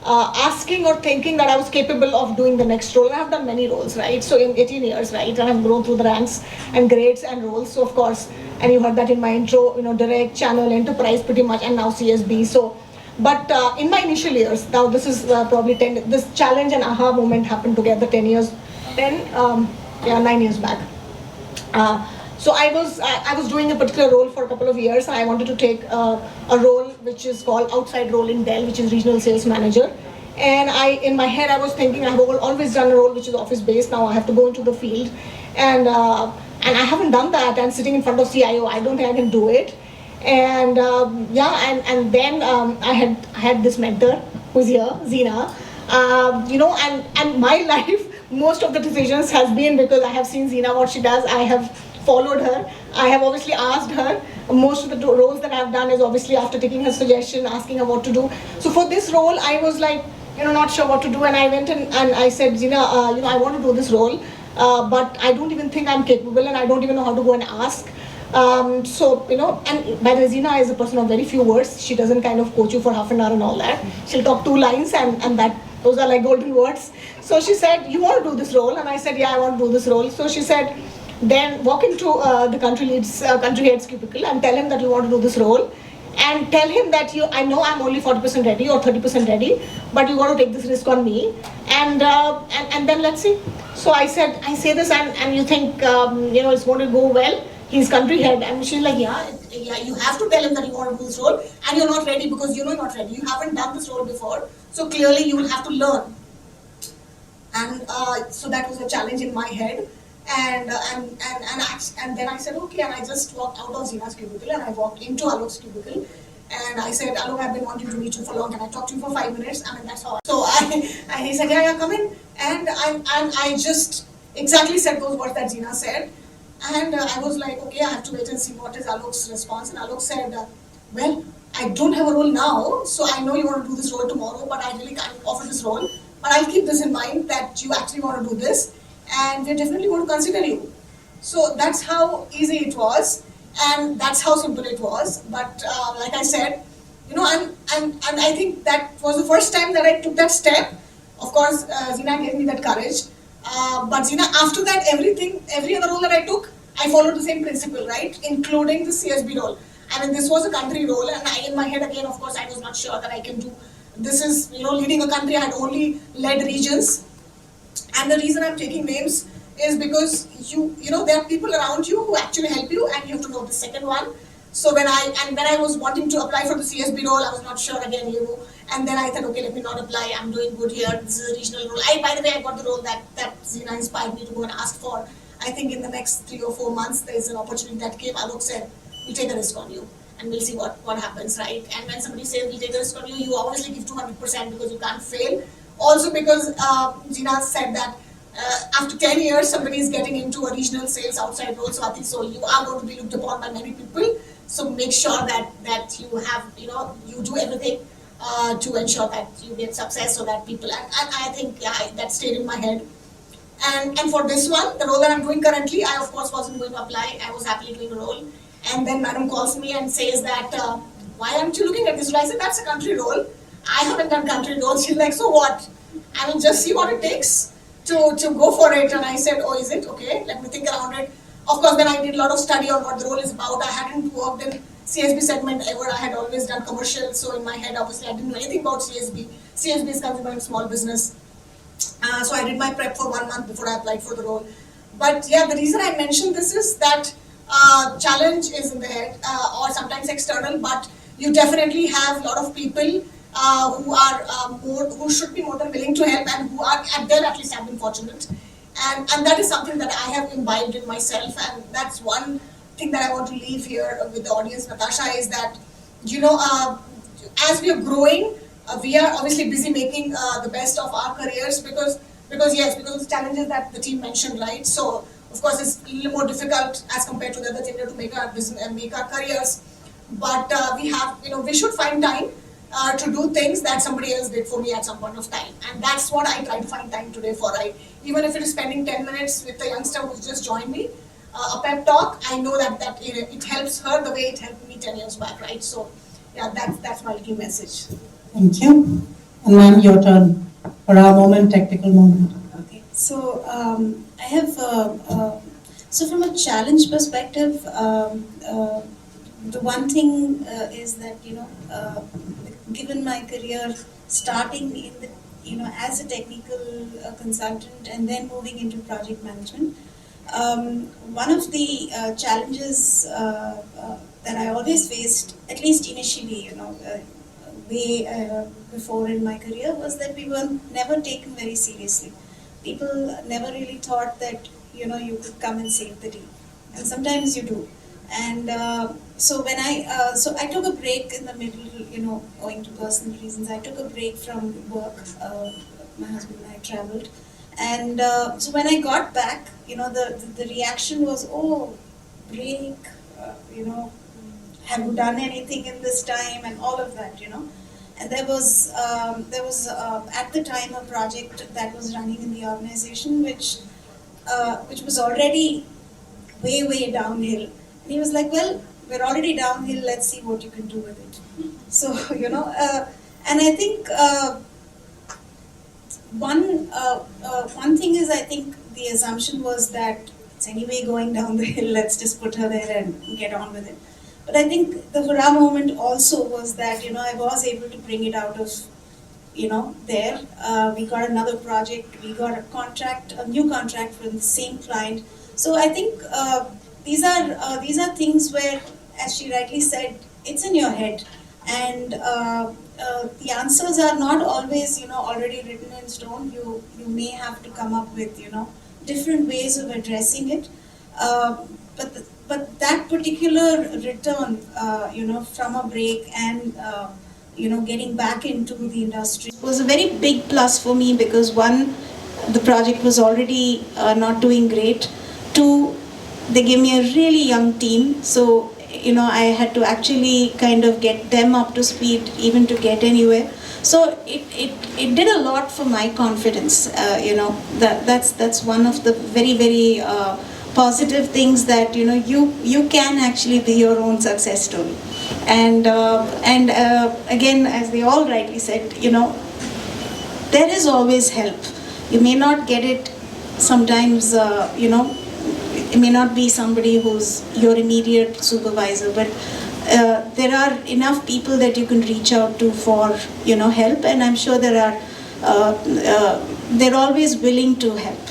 asking or thinking that I was capable of doing the next role. And I have done many roles, right? So in 18 years, right, and I've grown through the ranks and grades and roles. So of course, and you heard that in my intro, direct, channel, enterprise, pretty much, and now CSB. So. But in my initial years, now this is probably this challenge and aha moment happened together 9 years back. So I was doing a particular role for a couple of years, and I wanted to take a role which is called outside role in Dell, which is regional sales manager. And in my head, I was thinking I have always done a role which is office based. Now I have to go into the field, and I haven't done that. And sitting in front of CIO, I don't think I can do it. And then I had this mentor who's here, Zina, And my life, most of the decisions has been because I have seen Zina what she does. I have followed her. I have obviously asked her. Most of the roles that I have done is obviously after taking her suggestion, asking her what to do. So for this role, I was like, not sure what to do, and I went and I said, Zina, I want to do this role, but I don't even think I'm capable, and I don't even know how to go and ask. And by the way, Zina is a person of very few words. She doesn't kind of coach you for half an hour and all that. She'll talk 2 lines, and those are like golden words. So she said, you want to do this role? And I said, yeah, I want to do this role. So she said, then walk into the country head's cubicle and tell him that you want to do this role. And tell him that I know I'm only 40% ready or 30% ready, but you want to take this risk on me, and then let's see. So I say this, and you think it's going to go well. He's country head, and she's like, yeah, you have to tell him that you want to do this role, and you're not ready because you're not ready. You haven't done this role before, so clearly you will have to learn. And so that was a challenge in my head. And then I said, okay, and I just walked out of Zina's cubicle and I walked into Alok's cubicle, and I said, Alok, I've been wanting to meet you for long, and I talked to you for 5 minutes. I mean, that's all. So he said, yeah, come in, and I just exactly said those words that Zina said, and I was like, okay, I have to wait and see what is Alok's response. And Alok said, well, I don't have a role now, so I know you want to do this role tomorrow, but I really can't offer this role, but I'll keep this in mind that you actually want to do this, and we're definitely going to consider you. So that's how easy it was, and that's how simple it was. But like I said, and I think that was the first time that I took that step. Of course, Zina gave me that courage. But Zina, after that, every other role that I took, I followed the same principle, right? Including the CSB role. I mean, this was a country role, and in my head again, of course, I was not sure that I can do. This is, leading a country. I had only led regions. And the reason I'm taking names is because there are people around you who actually help you, and you have to know the second one. So when I was wanting to apply for the CSB role, I was not sure again, and then I thought, okay, let me not apply. I'm doing good here. This is a regional role. By the way, I got the role that Zina inspired me to go and ask for. I think in the next 3 or 4 months, there is an opportunity that came. Alok said, we'll take a risk on you, and we'll see what happens, right? And when somebody says, we'll take a risk on you, you obviously give 200% because you can't fail. Also because Zina said that after 10 years, somebody is getting into a regional sales outside role, so I think so you are going to be looked upon by many people. So make sure that you have, you do everything to ensure that you get success, so that people, and I think, that stayed in my head. And for this one, the role that I'm doing currently, I of course wasn't going to apply. I was happily doing a role. And then madam calls me and says that, why aren't you looking at this role? I said, that's a country role. I haven't done country roles. She's like, so what? I mean, just see what it takes to go for it. And I said, oh, is it? Okay, let me think around it. Of course, then I did a lot of study on what the role is about. I hadn't worked in CSB segment ever. I had always done commercial. So in my head, obviously, I didn't know anything about CSB. CSB is consumer and small business. So I did my prep for 1 month before I applied for the role. But yeah, the reason I mentioned this is that challenge is in the head, or sometimes external, but you definitely have a lot of people who should be more than willing to help, and who are at least have been fortunate, and that is something that I have imbibed in myself, and that's one thing that I want to leave here with the audience, Natasha, is that as we are growing, we are obviously busy making the best of our careers because of the challenges that the team mentioned, right? So of course it's a little more difficult as compared to the other gender to make our business and make our careers, but we should find time to do things that somebody else did for me at some point of time, and that's what I try to find time today for. Even if it is spending 10 minutes with the youngster who's just joined me, a pep talk, I know that it helps her the way it helped me 10 years back, right? So yeah, that's my little message. Thank you. And ma'am, your turn for our moment, technical moment. Okay, so I have, so from a challenge perspective, the one thing is that, given my career starting in the, as a technical consultant and then moving into project management, one of the challenges that I always faced, at least initially, way before in my career, was that we were never taken very seriously. People never really thought that, you could come and save the day. And sometimes you do. And so when I took a break in the middle, owing to personal reasons, I took a break from work my husband and I traveled. And so when I got back, the reaction was, oh, break, have you done anything in this time, and all of that. And there was at the time a project that was running in the organization which was already way downhill. And he was like, well, we're already downhill, let's see what you can do with it. So, and I think one thing is, I think the assumption was that it's anyway going down the hill, let's just put her there and get on with it. But I think the hurrah moment also was that, I was able to bring it out of, there. We got another project, we got a new contract from the same client. So I think these are things where, as she rightly said, it's in your head. And the answers are not always, already written in stone. You may have to come up with, different ways of addressing it. But that particular return, from a break and, getting back into the industry was a very big plus for me, because one, the project was already not doing great. Two, they gave me a really young team. So, I had to actually kind of get them up to speed even to get anywhere. So it did a lot for my confidence. That's one of the very positive things, that you can actually be your own success story. And again, as they all rightly said, there is always help. You may not get it sometimes. It may not be somebody who's your immediate supervisor, but there are enough people that you can reach out to for help, and I'm sure they're always willing to help.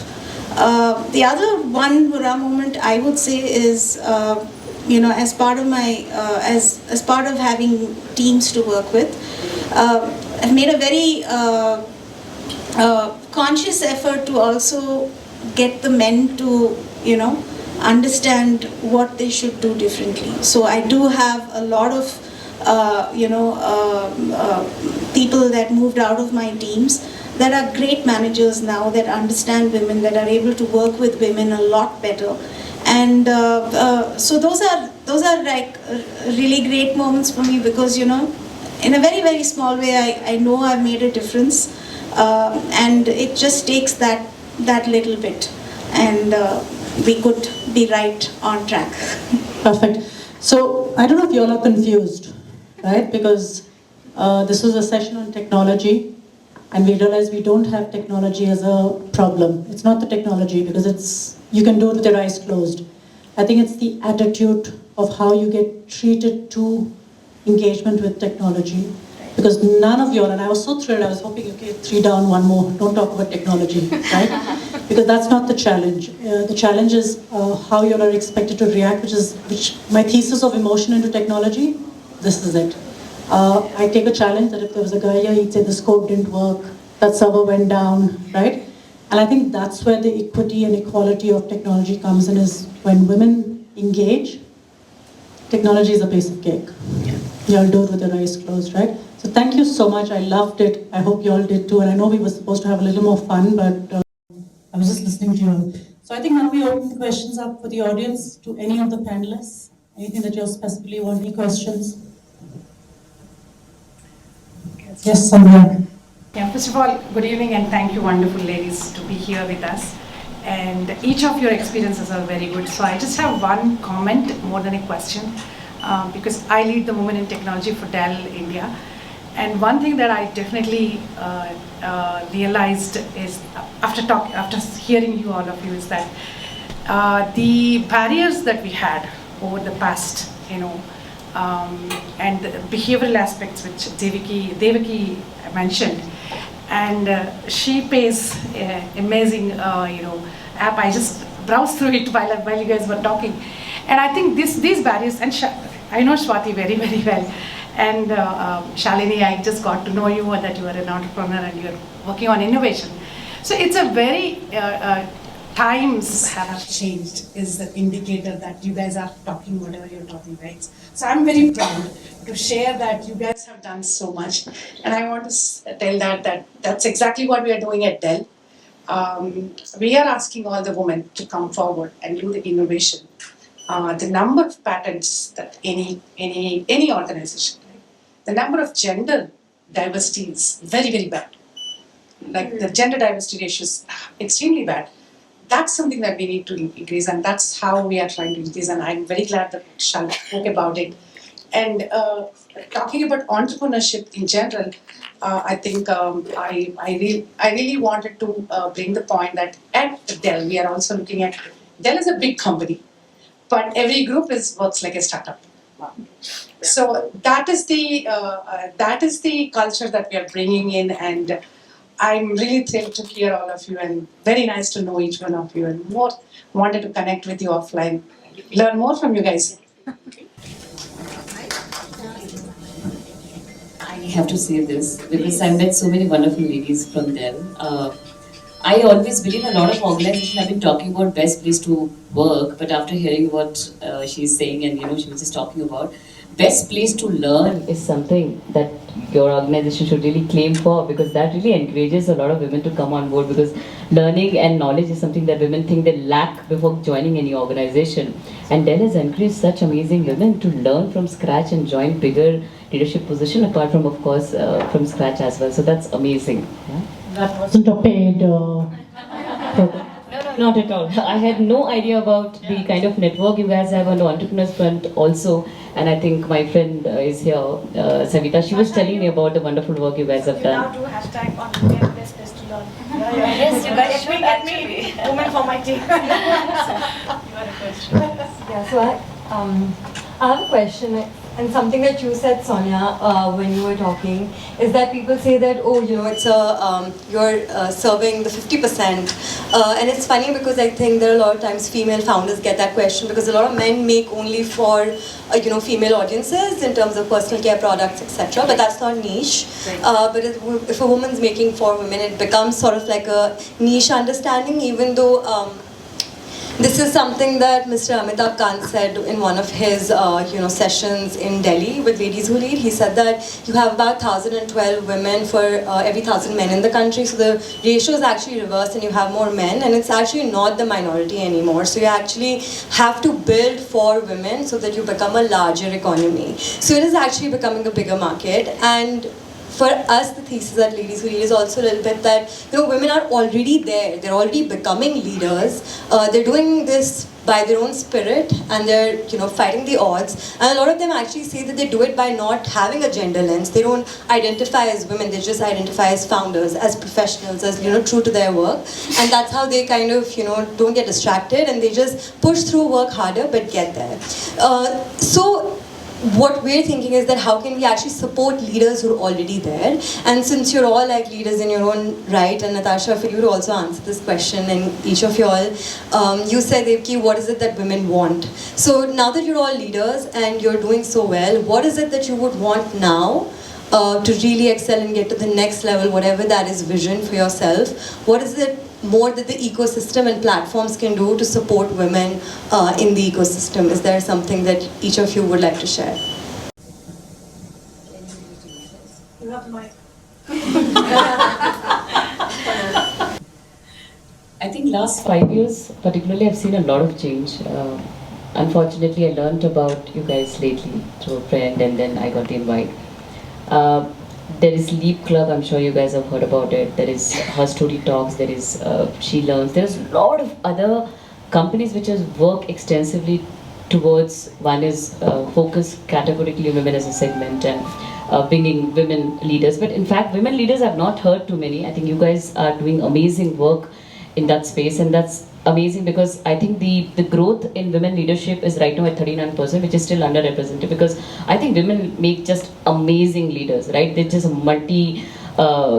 The other one hurrah moment I would say is as part of my as part of having teams to work with, I've made a very conscious effort to also get the men to understand what they should do differently. So I do have a lot of people that moved out of my teams that are great managers now, that understand women, that are able to work with women a lot better. And so those are like really great moments for me, because in a very small way I know I've made a difference, and it just takes that little bit, and we could be right on track. Perfect. So I don't know if you all are confused, right? Because this was a session on technology, and we realized we don't have technology as a problem. It's not the technology, because you can do it with your eyes closed. I think it's the attitude of how you get treated to engagement with technology. Because none of you all, and I was so thrilled, I was hoping, okay, 3 down, 1 more, don't talk about technology, right? Because that's not the challenge. The challenge is how you all are expected to react, which my thesis of emotion into technology, this is it. I take a challenge that if there was a guy here, he'd say this code didn't work, that server went down, right? And I think that's where the equity and equality of technology comes in, is when women engage, technology is a piece of cake. You all do it with your eyes closed, right? So thank you so much. I loved it. I hope you all did too. And I know we were supposed to have a little more fun, but I was just listening to you all. So I think now we open the questions up for the audience to any of the panelists. Anything that you all specifically want, any questions? Yes, Sonia. Yeah, first of all, good evening and thank you, wonderful ladies, to be here with us. And each of your experiences are very good. So I just have one comment more than a question, because I lead the Women in Technology for Dell India. And one thing that I definitely realized is, after hearing you, all of you, is that the barriers that we had over the past, and the behavioral aspects which Devaki mentioned, and Shepays, amazing, app. I just browsed through it while you guys were talking, and I think these barriers, and I know Swati very well, and Shalini, I just got to know you, that you are an entrepreneur and you're working on innovation. So it's a very times have changed is the indicator that you guys are talking whatever you're talking, right? So I'm very proud to share that you guys have done so much, and I want to tell that that's exactly what we are doing at Dell. We are asking all the women to come forward and do the innovation. The number of patents that any organization, right? The number of gender diversity is very, very bad. Like the gender diversity ratio is extremely bad. That's something that we need to increase, and that's how we are trying to increase. And I'm very glad that Shalini spoke about it. And talking about entrepreneurship in general, I think I really wanted to bring the point that at Dell we are also looking at Dell is a big company, but every group works like a startup. So that is the culture that we are bringing in, and I'm really thrilled to hear all of you, and very nice to know each one of you, and more wanted to connect with you offline, learn more from you guys. I have to say this because I met so many wonderful ladies from Dell. I always believe a lot of organizations have been talking about best place to work, but after hearing what she's saying, and she was just talking about best place to learn is something that your organization should really claim for, because that really encourages a lot of women to come on board, because learning and knowledge is something that women think they lack before joining any organization. And Dell has encouraged such amazing women to learn from scratch and join bigger leadership position, apart from, of course, from scratch as well. So that's amazing. Yeah? That wasn't a paid. No, not at all. I had no idea about the kind of network you guys have on the entrepreneurs front also. And I think my friend is here, Savita. She was telling me about the wonderful work you guys have done. Now do hashtag on India best place to learn. Yes, you guys should get me women for my team. Yeah, so I have a question, and something that you said, Sonia, when you were talking, is that people say that, oh, it's you're serving the 50%, and it's funny because I think there are a lot of times female founders get that question, because a lot of men make only for female audiences in terms of personal care products, etc. But that's not niche. But if a woman's making for women, it becomes sort of like a niche understanding, even though. This is something that Mr. Amitabh Kant said in one of his sessions in Delhi with Ladies Who Lead. He said that you have about 1,012 women for every 1,000 men in the country. So the ratio is actually reversed, and you have more men, and it's actually not the minority anymore. So you actually have to build for women so that you become a larger economy. So it is actually becoming a bigger market. And for us, the thesis at Ladies Who Lead is also a little bit that women are already there. They're already becoming leaders. They're doing this by their own spirit, and they're fighting the odds. And a lot of them actually say that they do it by not having a gender lens. They don't identify as women. They just identify as founders, as professionals, as true to their work. And that's how they kind of don't get distracted, and they just push through, work harder, but get there. So what we're thinking is that how can we actually support leaders who are already there? And since you're all like leaders in your own right, and Natasha, for you to also answer this question, and each of you all, you said, Devaki, what is it that women want? So now that you're all leaders and you're doing so well, what is it that you would want now to really excel and get to the next level, whatever that is vision for yourself? What is it more that the ecosystem and platforms can do to support women in the ecosystem? Is there something that each of you would like to share? You have the mic. I think last 5 years, particularly, I've seen a lot of change. Unfortunately, I learned about you guys lately through a friend, and then I got the invite. There is Leap Club, I'm sure you guys have heard about it. There is Her Story Talks, there is She Learns. There's a lot of other companies which work extensively towards, one is focus categorically women as a segment, and bringing women leaders. But in fact, women leaders I've not heard too many. I think you guys are doing amazing work in that space, and that's amazing, because I think the growth in women leadership is right now at 39%, which is still underrepresented, because I think women make just amazing leaders, right? They're just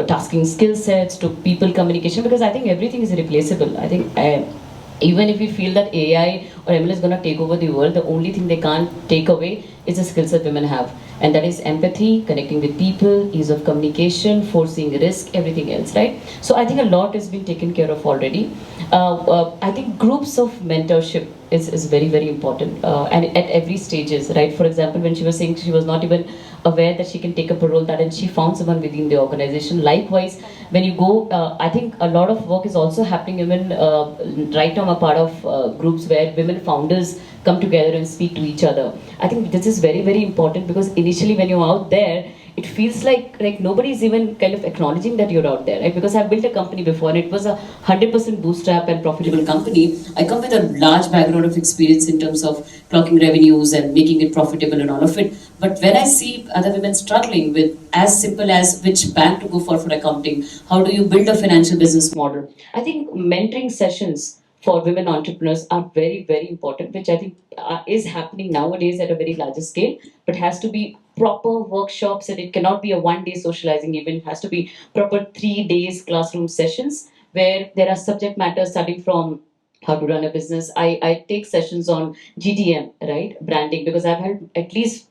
tasking skill sets to people communication, because I think everything is replaceable. I think Even if we feel that AI or ML is going to take over the world, the only thing they can't take away is the skills that women have. And that is empathy, connecting with people, ease of communication, foreseeing risk, everything else, right? So I think a lot has been taken care of already. I think groups of mentorship is very, very important. And at every stages, right? For example, when she was saying she was not even aware that she can take up a role that, and she found someone within the organization. Likewise, when you go, I think a lot of work is also happening even right now. I'm a part of groups where women founders come together and speak to each other. I think this is very, very important because initially when you're out there, it feels like nobody's even kind of acknowledging that you're out there, right? Because I've built a company before and it was a 100% bootstrap and profitable company. I come with a large background of experience in terms of clocking revenues and making it profitable and all of it. But when I see other women struggling with as simple as which bank to go for accounting, how do you build a financial business model? I think mentoring sessions for women entrepreneurs are very, very important, which I think is happening nowadays at a very larger scale, but has to be proper workshops, and it cannot be a one-day socializing event. It has to be proper 3 days classroom sessions where there are subject matters starting from how to run a business. I take sessions on GTM, right? Branding, because I've had at least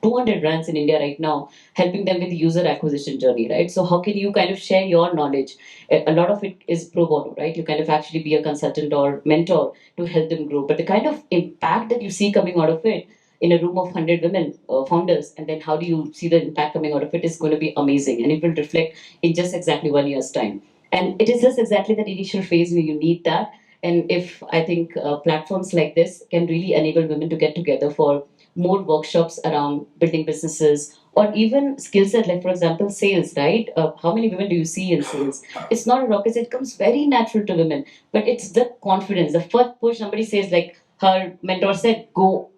200 brands in India right now, helping them with user acquisition journey, right? So how can you kind of share your knowledge? A lot of it is pro bono, right? You kind of actually be a consultant or mentor to help them grow. But the kind of impact that you see coming out of it in a room of 100 women founders, and then how do you see the impact coming out of it is going to be amazing, and it will reflect in just exactly 1 year's time. And it is just exactly that initial phase where you need that. And if I think platforms like this can really enable women to get together for more workshops around building businesses or even skill set, like for example sales, right? How many women do you see in sales? It's not a rocket, it comes very natural to women, but it's the confidence, the first push. Somebody says, like her mentor said, go,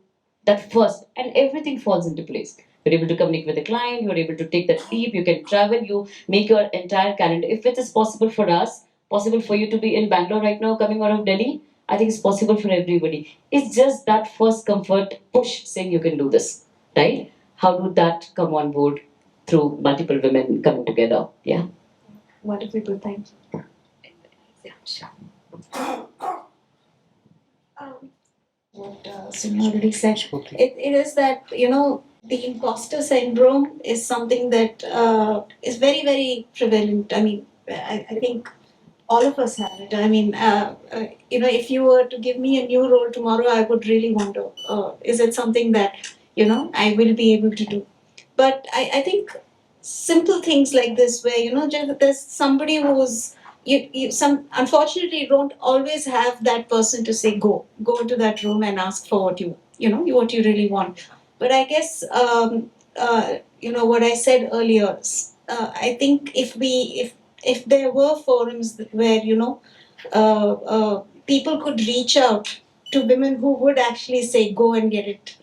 that first, and everything falls into place. You're able to communicate with the client, you're able to take that leap, you can travel, you make your entire calendar. If it is possible for us, possible for you to be in Bangalore right now coming out of Delhi, I think it's possible for everybody. It's just that first comfort push saying you can do this, right? How would that come on board through multiple women coming together? Yeah. Wonderful, good, thank you. Yeah, sure. What Sonia already said. It is that, the imposter syndrome is something that is very, very prevalent. I mean, I think all of us have it. I mean, if you were to give me a new role tomorrow, I would really wonder, is it something that, I will be able to do? But I think simple things like this, where, just there's somebody who's, unfortunately, you don't always have that person to say, go to that room and ask for what what you really want. But I guess, what I said earlier, I think if there were forums where people could reach out to women who would actually say go and get it,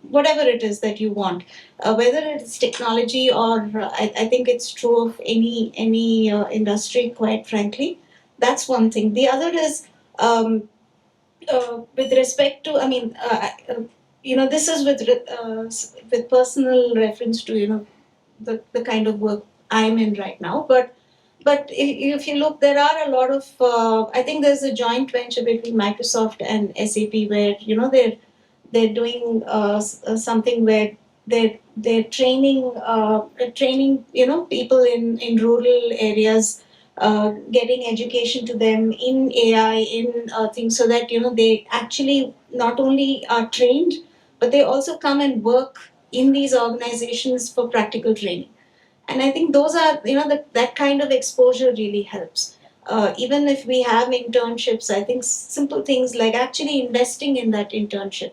whatever it is that you want, whether it's technology or I think it's true of any industry, quite frankly. That's one thing. The other is with respect to, this is with personal reference to the kind of work I'm in right now. But if you look, there are a lot of I think there's a joint venture between Microsoft and SAP where they're doing something where they're training people in rural areas, getting education to them in AI, in things, so that they actually not only are trained, but they also come and work in these organizations for practical training. And I think those are, that kind of exposure really helps. Even if we have internships, I think simple things like actually investing in that internship,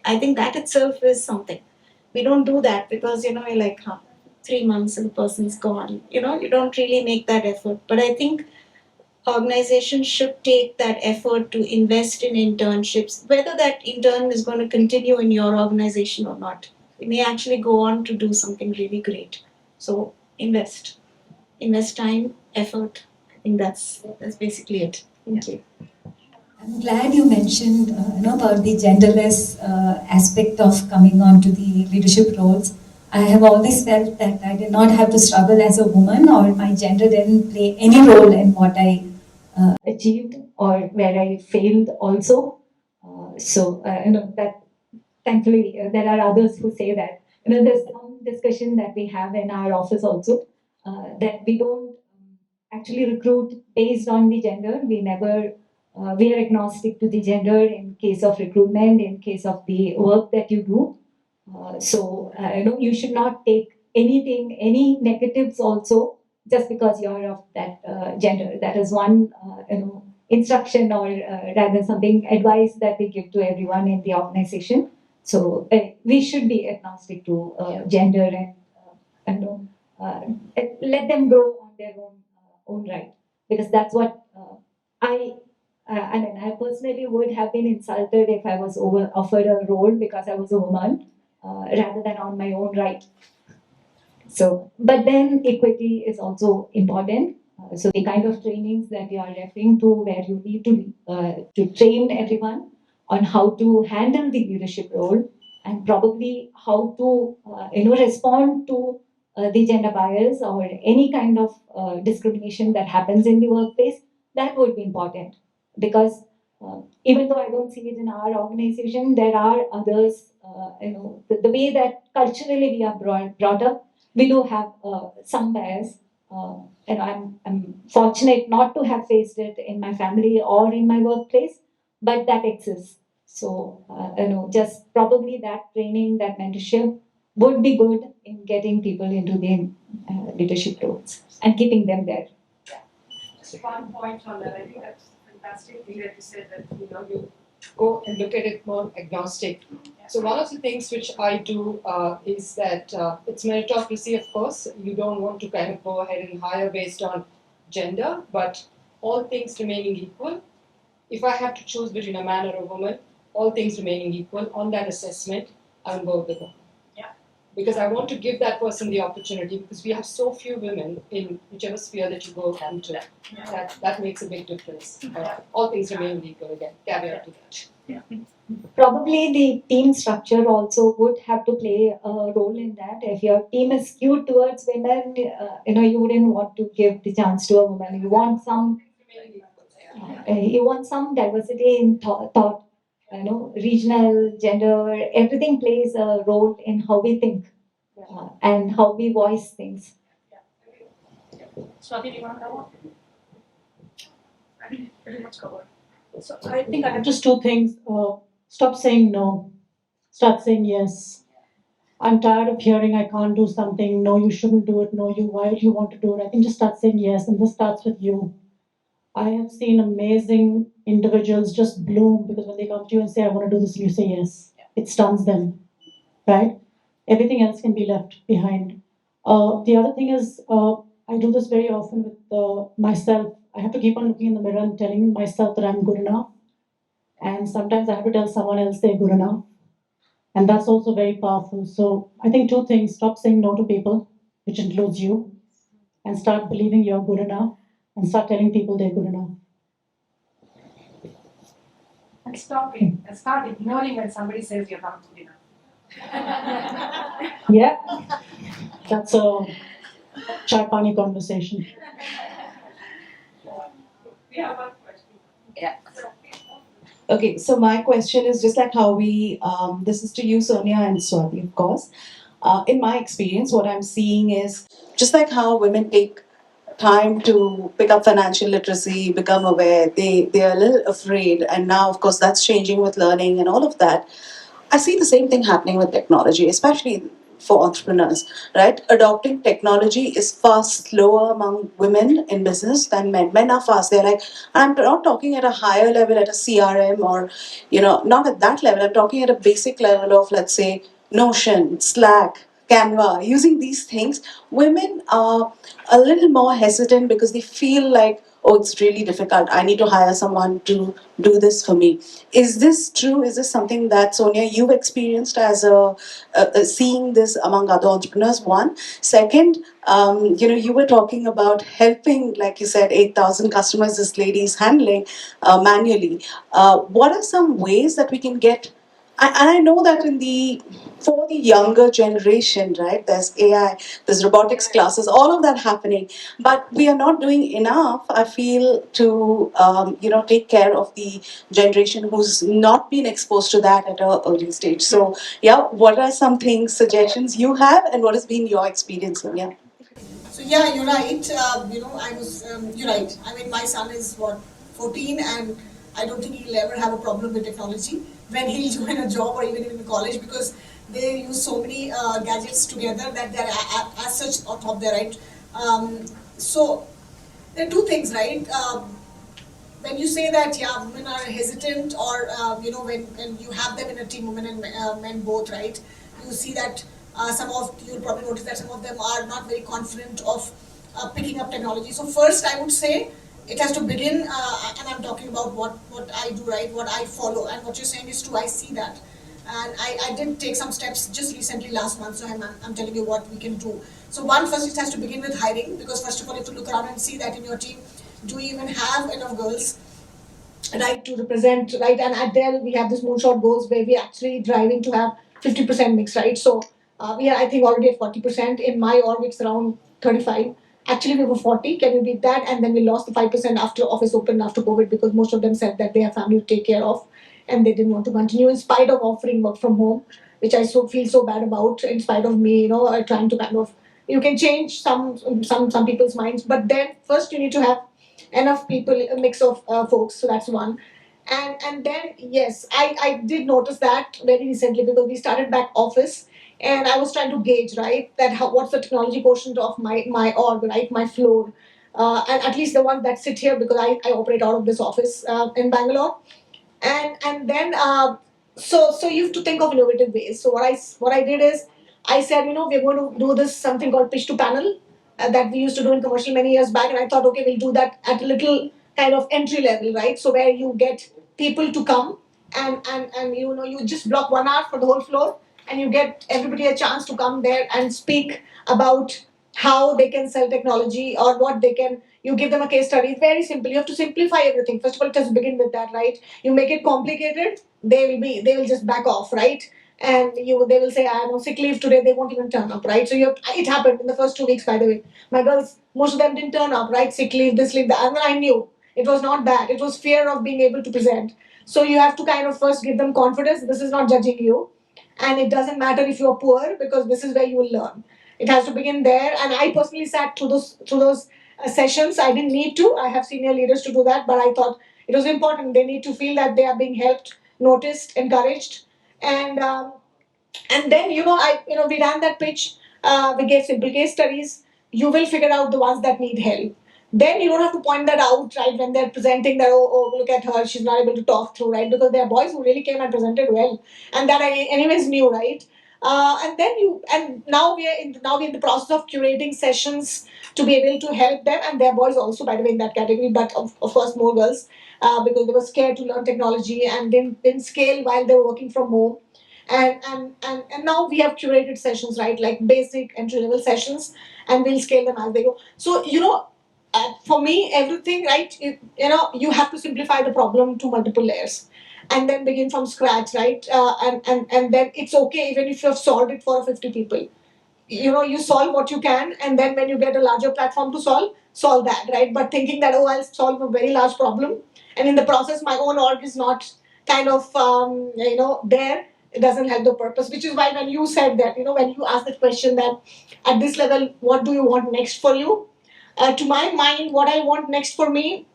I think that itself is something. We don't do that because, we're like, 3 months and the person's gone. You don't really make that effort. But I think organizations should take that effort to invest in internships, whether that intern is going to continue in your organization or not. You may actually go on to do something really great. So invest time, effort. I think that's basically it. Thank you. I'm glad you mentioned about the genderless aspect of coming onto the leadership roles. I have always felt that I did not have to struggle as a woman, or my gender didn't play any role in what I achieved or where I failed also. That thankfully there are others who say that. There's some discussion that we have in our office also that we don't actually recruit based on the gender. We are agnostic to the gender in case of recruitment, in case of the work that you do. You should not take anything, any negatives also, just because you're of that gender. That is one, instruction or rather something advice that we give to everyone in the organization. So we should be agnostic to gender and let them grow on their own right, because that's what I personally would have been insulted if I was offered a role because I was a woman rather than on my own right. So, but then equity is also important. So the kind of trainings that you are referring to, where you need to train everyone on how to handle the leadership role and probably how to respond to the gender bias or any kind of discrimination that happens in the workplace, that would be important, because even though I don't see it in our organization, there are others. The way that culturally we are brought up, we do have some bias. And I'm fortunate not to have faced it in my family or in my workplace, but that exists. So, just probably that training, that mentorship would be good in getting people into the leadership roles and keeping them there. Just one point on that. I think that's fantastic thing that you said, that you go and look at it more agnostic. So one of the things which I do is that it's meritocracy, of course. You don't want to kind of go ahead and hire based on gender, but all things remaining equal. If I have to choose between a man or a woman, all things remaining equal, on that assessment, I will go with the woman. Because I want to give that person the opportunity, because we have so few women in whichever sphere that you go into. That makes a big difference. All things remain equal again. Caveat to that. Probably the team structure also would have to play a role in that. If your team is skewed towards women, you wouldn't want to give the chance to a woman. You want some diversity in thought. Regional, gender, everything plays a role in how we think and how we voice things. Swati, do you want to cover? I think pretty much covered. So I think I have Just two things. Stop saying no. Start saying yes. I'm tired of hearing I can't do something. No, you shouldn't do it. No, why do you want to do it? I think just start saying yes, and this starts with you. I have seen amazing individuals just bloom because when they come to you and say, I want to do this, and you say yes. It stuns them, right? Everything else can be left behind. The other thing is, I do this very often with myself. I have to keep on looking in the mirror and telling myself that I'm good enough. And sometimes I have to tell someone else they're good enough. And that's also very powerful. So I think two things: stop saying no to people, which includes you, and start believing you're good enough, and start telling people they're good enough. And start ignoring when somebody says you're not good enough. Yeah, that's a chai pani conversation. Yeah, one question. Yeah. Okay, so my question is just like how this is to you, Sonia and Swati, of course. In my experience, what I'm seeing is just like how women take time to pick up financial literacy, become aware, they're a little afraid. And now, of course, that's changing with learning and all of that. I see the same thing happening with technology, especially for entrepreneurs, right? Adopting technology is far slower among women in business than men. Men are fast. They're like, I'm not talking at a higher level at a CRM or, not at that level. I'm talking at a basic level of, let's say, Notion, Slack, Canva, using these things. Women are a little more hesitant because they feel like, oh, it's really difficult. I need to hire someone to do this for me. Is this true? Is this something that, Sonia, you've experienced as seeing this among other entrepreneurs? One. Second, you were talking about helping, like you said, 8,000 customers this lady is handling manually. What are some ways that we can get And I know that for the younger generation, right, there's AI, there's robotics classes, all of that happening, but we are not doing enough, I feel, to take care of the generation who's not been exposed to that at an early stage. So, yeah, what are some things, suggestions you have, and what has been your experience? Yeah. So yeah, you're right. You're right. I mean, my son is what 14, and I don't think he'll ever have a problem with technology when he'll join a job or even in college, because they use so many gadgets together that they're as such on top there, right? So there are two things, right? When you say that, yeah, women are hesitant, or when you have them in a team, women and men both, right? You see that you'll probably notice that some of them are not very confident of picking up technology. So first, I would say it has to begin, and I'm talking about what I do, right? What I follow, and what you're saying is true. I see that, and I did take some steps just recently last month. So I'm telling you what we can do. So first it has to begin with hiring, because first of all, you have to look around and see that in your team, do you even have enough girls, right, to represent, right? And at Dell, we have this moonshot goals where we're actually driving to have 50% mix, right? So we are, I think, already at 40%. In my org, it's around 35. Actually, we were 40. Can you beat that? And then we lost the 5% after office opened after COVID, because most of them said that they have family to take care of and they didn't want to continue in spite of offering work from home, which I feel so bad about, in spite of me, trying to kind of, you can change some people's minds, but then first you need to have enough people, a mix of folks. So that's one. And then yes, I did notice that very recently, because we started back office, and I was trying to gauge, right, that what's the technology quotient of my org, right, my floor, and at least the ones that sit here, because I operate out of this office in Bangalore, and then so you have to think of innovative ways. So what I did is, I said, we're going to do this something called pitch to panel, that we used to do in commercial many years back, and I thought, okay, we'll do that at a little kind of entry level, right? So where you get people to come, and you just block 1 hour for the whole floor, and you get everybody a chance to come there and speak about how they can sell technology, or what they can. You give them a case study. It's very simple. You have to simplify everything. First of all, just begin with that, right? You make it complicated, they will just back off, right? And they will say, I'm on sick leave today, they won't even turn up, right? So it happened in the first 2 weeks, by the way. My girls, most of them didn't turn up, right? Sick leave, this leave, that. And I knew it was not that. It was fear of being able to present. So you have to kind of first give them confidence. This is not judging you. And it doesn't matter if you're poor, because this is where you will learn. It has to begin there. And I personally sat through those sessions. I didn't need to. I have senior leaders to do that, but I thought it was important. They need to feel that they are being helped, noticed, encouraged, and then we ran that pitch. We gave simple case studies. You will figure out the ones that need help. Then you don't have to point that out, right, when they're presenting that, oh, look at her, she's not able to talk through, right? Because there are boys who really came and presented well, and that I anyways knew, right? And now we're in the process of curating sessions to be able to help them, and there are boys also, by the way, in that category, but of course more girls, because they were scared to learn technology and didn't scale while they were working from home. And now we have curated sessions, right, like basic entry level sessions, and we'll scale them as they go. So for me, everything, right, you have to simplify the problem to multiple layers, and then begin from scratch, right? And then it's okay even if you have solved it for 50 people. You solve what you can, and then when you get a larger platform to solve that, right? But thinking that, oh, I'll solve a very large problem, and in the process my own org is not kind of there, it doesn't help the purpose. Which is why when you said that, when you asked the question that at this level, what do you want next for you? To my mind, what I want next for me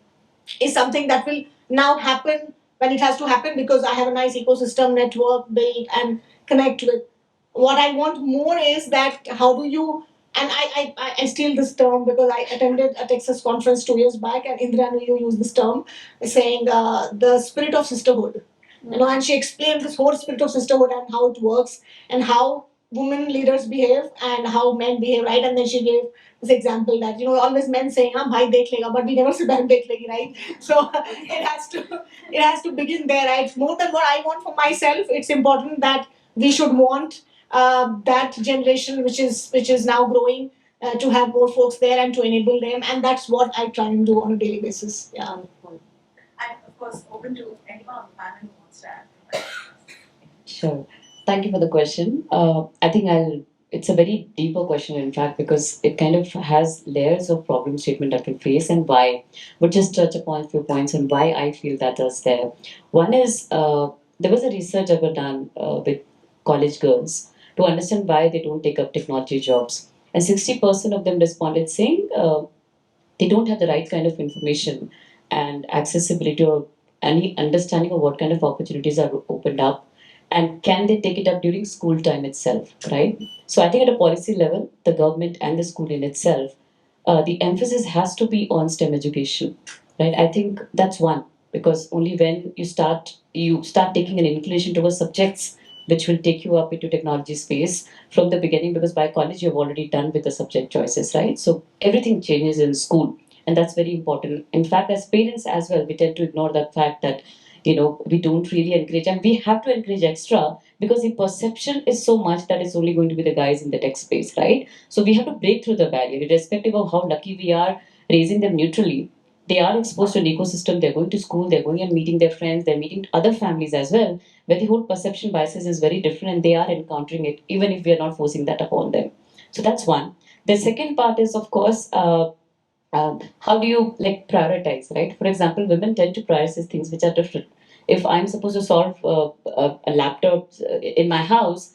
is something that will now happen when it has to happen, because I have a nice ecosystem network built and connect with. What I want more is that how do you, and I steal this term because I attended a Texas conference 2 years back, and Indra you used this term, saying the spirit of sisterhood. And she explained this whole spirit of sisterhood and how it works, and how women leaders behave and how men behave, right? And then she gave this example that always men saying bhai dekh lega, but we never say bahan dekh legi, right? So it has to begin there, right? More than what I want for myself, it's important that we should want that generation which is now growing, to have more folks there and to enable them, and that's what I try and do on a daily basis. Yeah. I'm of course open to anyone on the panel who wants to add. Sure. Thank you for the question. I think it's a very deeper question, in fact, because it kind of has layers of problem statement that we face and why. But just touch upon a few points on why I feel that is there. One is there was a research ever done with college girls to understand why they don't take up technology jobs. And 60% of them responded saying they don't have the right kind of information and accessibility or any understanding of what kind of opportunities are opened up and can they take it up during school time itself, right? So I think at a policy level the government and the school in itself, the emphasis has to be on STEM education, right? I think that's one, because only when you start taking an inclination towards subjects which will take you up into technology space from the beginning, because by college you've already done with the subject choices, right? So everything changes in school, and that's very important. In fact, as parents as well, we tend to ignore that fact that we don't really encourage, and we have to encourage extra because the perception is so much that it's only going to be the guys in the tech space, right? So we have to break through the barrier, irrespective of how lucky we are raising them neutrally. They are exposed to an ecosystem, they're going to school, they're going and meeting their friends, they're meeting other families as well, where the whole perception biases is very different and they are encountering it, even if we are not forcing that upon them. So that's one. The second part is, of course, how do you like prioritize, right? For example, women tend to prioritize things which are different. If I'm supposed to solve a laptop in my house,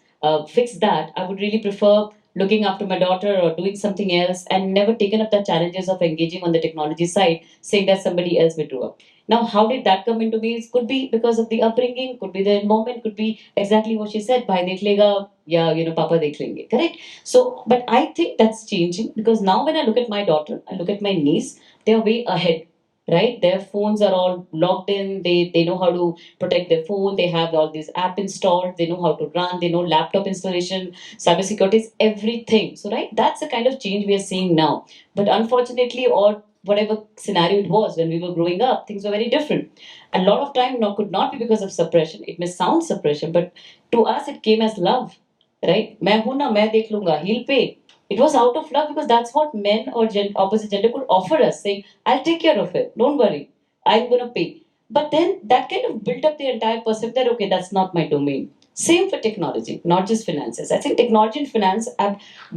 fix that, I would really prefer looking after my daughter or doing something else and never taken up the challenges of engaging on the technology side, saying that somebody else will do it. Now, how did that come into me? It could be because of the upbringing, could be the environment, could be exactly what she said, bhai dekh lega, yeah, papa dekh lenge, correct? So, but I think that's changing because now when I look at my daughter, I look at my niece, they're way ahead, right? Their phones are all logged in. They know how to protect their phone. They have all these app installed. They know how to run. They know laptop installation, cybersecurity is everything. So, right, that's the kind of change we are seeing now. But unfortunately, or whatever scenario it was when we were growing up, things were very different. A lot of time now could not be because of suppression. It may sound suppression, but to us it came as love, right? मैं हूं ना मैं देख लूंगा, he'll pay. It was out of love because that's what men or opposite gender could offer us, saying, I'll take care of it, don't worry, I'm gonna pay. But then that kind of built up the entire perception that okay, that's not my domain. Same for technology, not just finances. I think technology and finance I've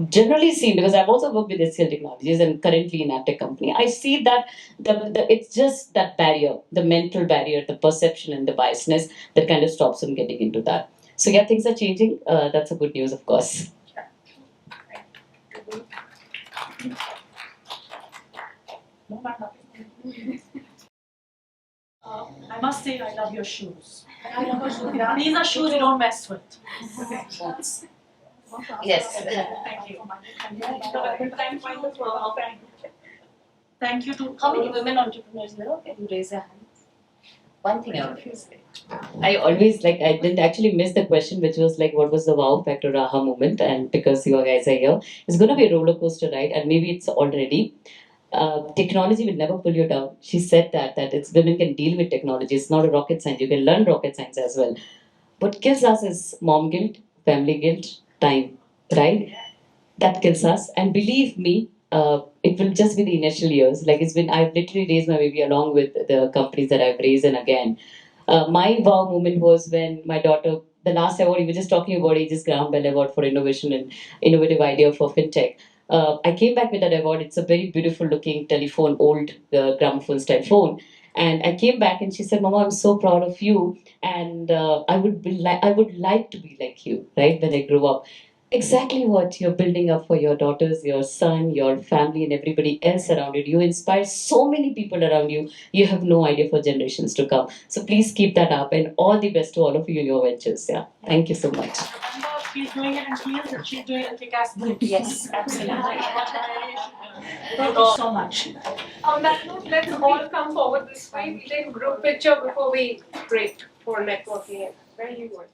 generally seen, because I've also worked with HCL Technologies and currently in a tech company. I see that it's just that barrier, the mental barrier, the perception and the biasness that kind of stops them getting into that. So yeah, things are changing. That's a good news, of course. I must say, I love your shoes. These are shoes you don't mess with. Yes. Thank you. Thank you to How many women entrepreneurs know? Can you raise your hand? One thing I always like, I didn't actually miss the question, which was like, what was the wow factor aha moment? And because you guys are here, it's going to be a roller coaster ride, and maybe it's already. Technology will never pull you down. She said that it's women can deal with technology. It's not a rocket science. You can learn rocket science as well. What kills us is mom guilt, family guilt, time, right? That kills us. And believe me, it will just be the initial years. Like it's been, I've literally raised my baby along with the companies that I've raised, and again, my wow moment was when my daughter, the last award, we were just talking about Aegis Graham Bell Award for Innovation and Innovative Idea for FinTech. I came back with that award. It's a very beautiful looking telephone, old gramophone style phone. And I came back and she said, Mama, I'm so proud of you. And I would like to be like you, right? When I grow up. Exactly what you're building up for your daughters, your son, your family, and everybody else around you. You inspire so many people around you. You have no idea for generations to come. So please keep that up, and all the best to all of you in your ventures. Yeah, thank you so much. remember, she's doing it in heels and she's doing it in kick-ass boots. Yes, absolutely. Thank you so much. On that note, let's all come forward this way. We take a group picture before we break for networking. Where you going?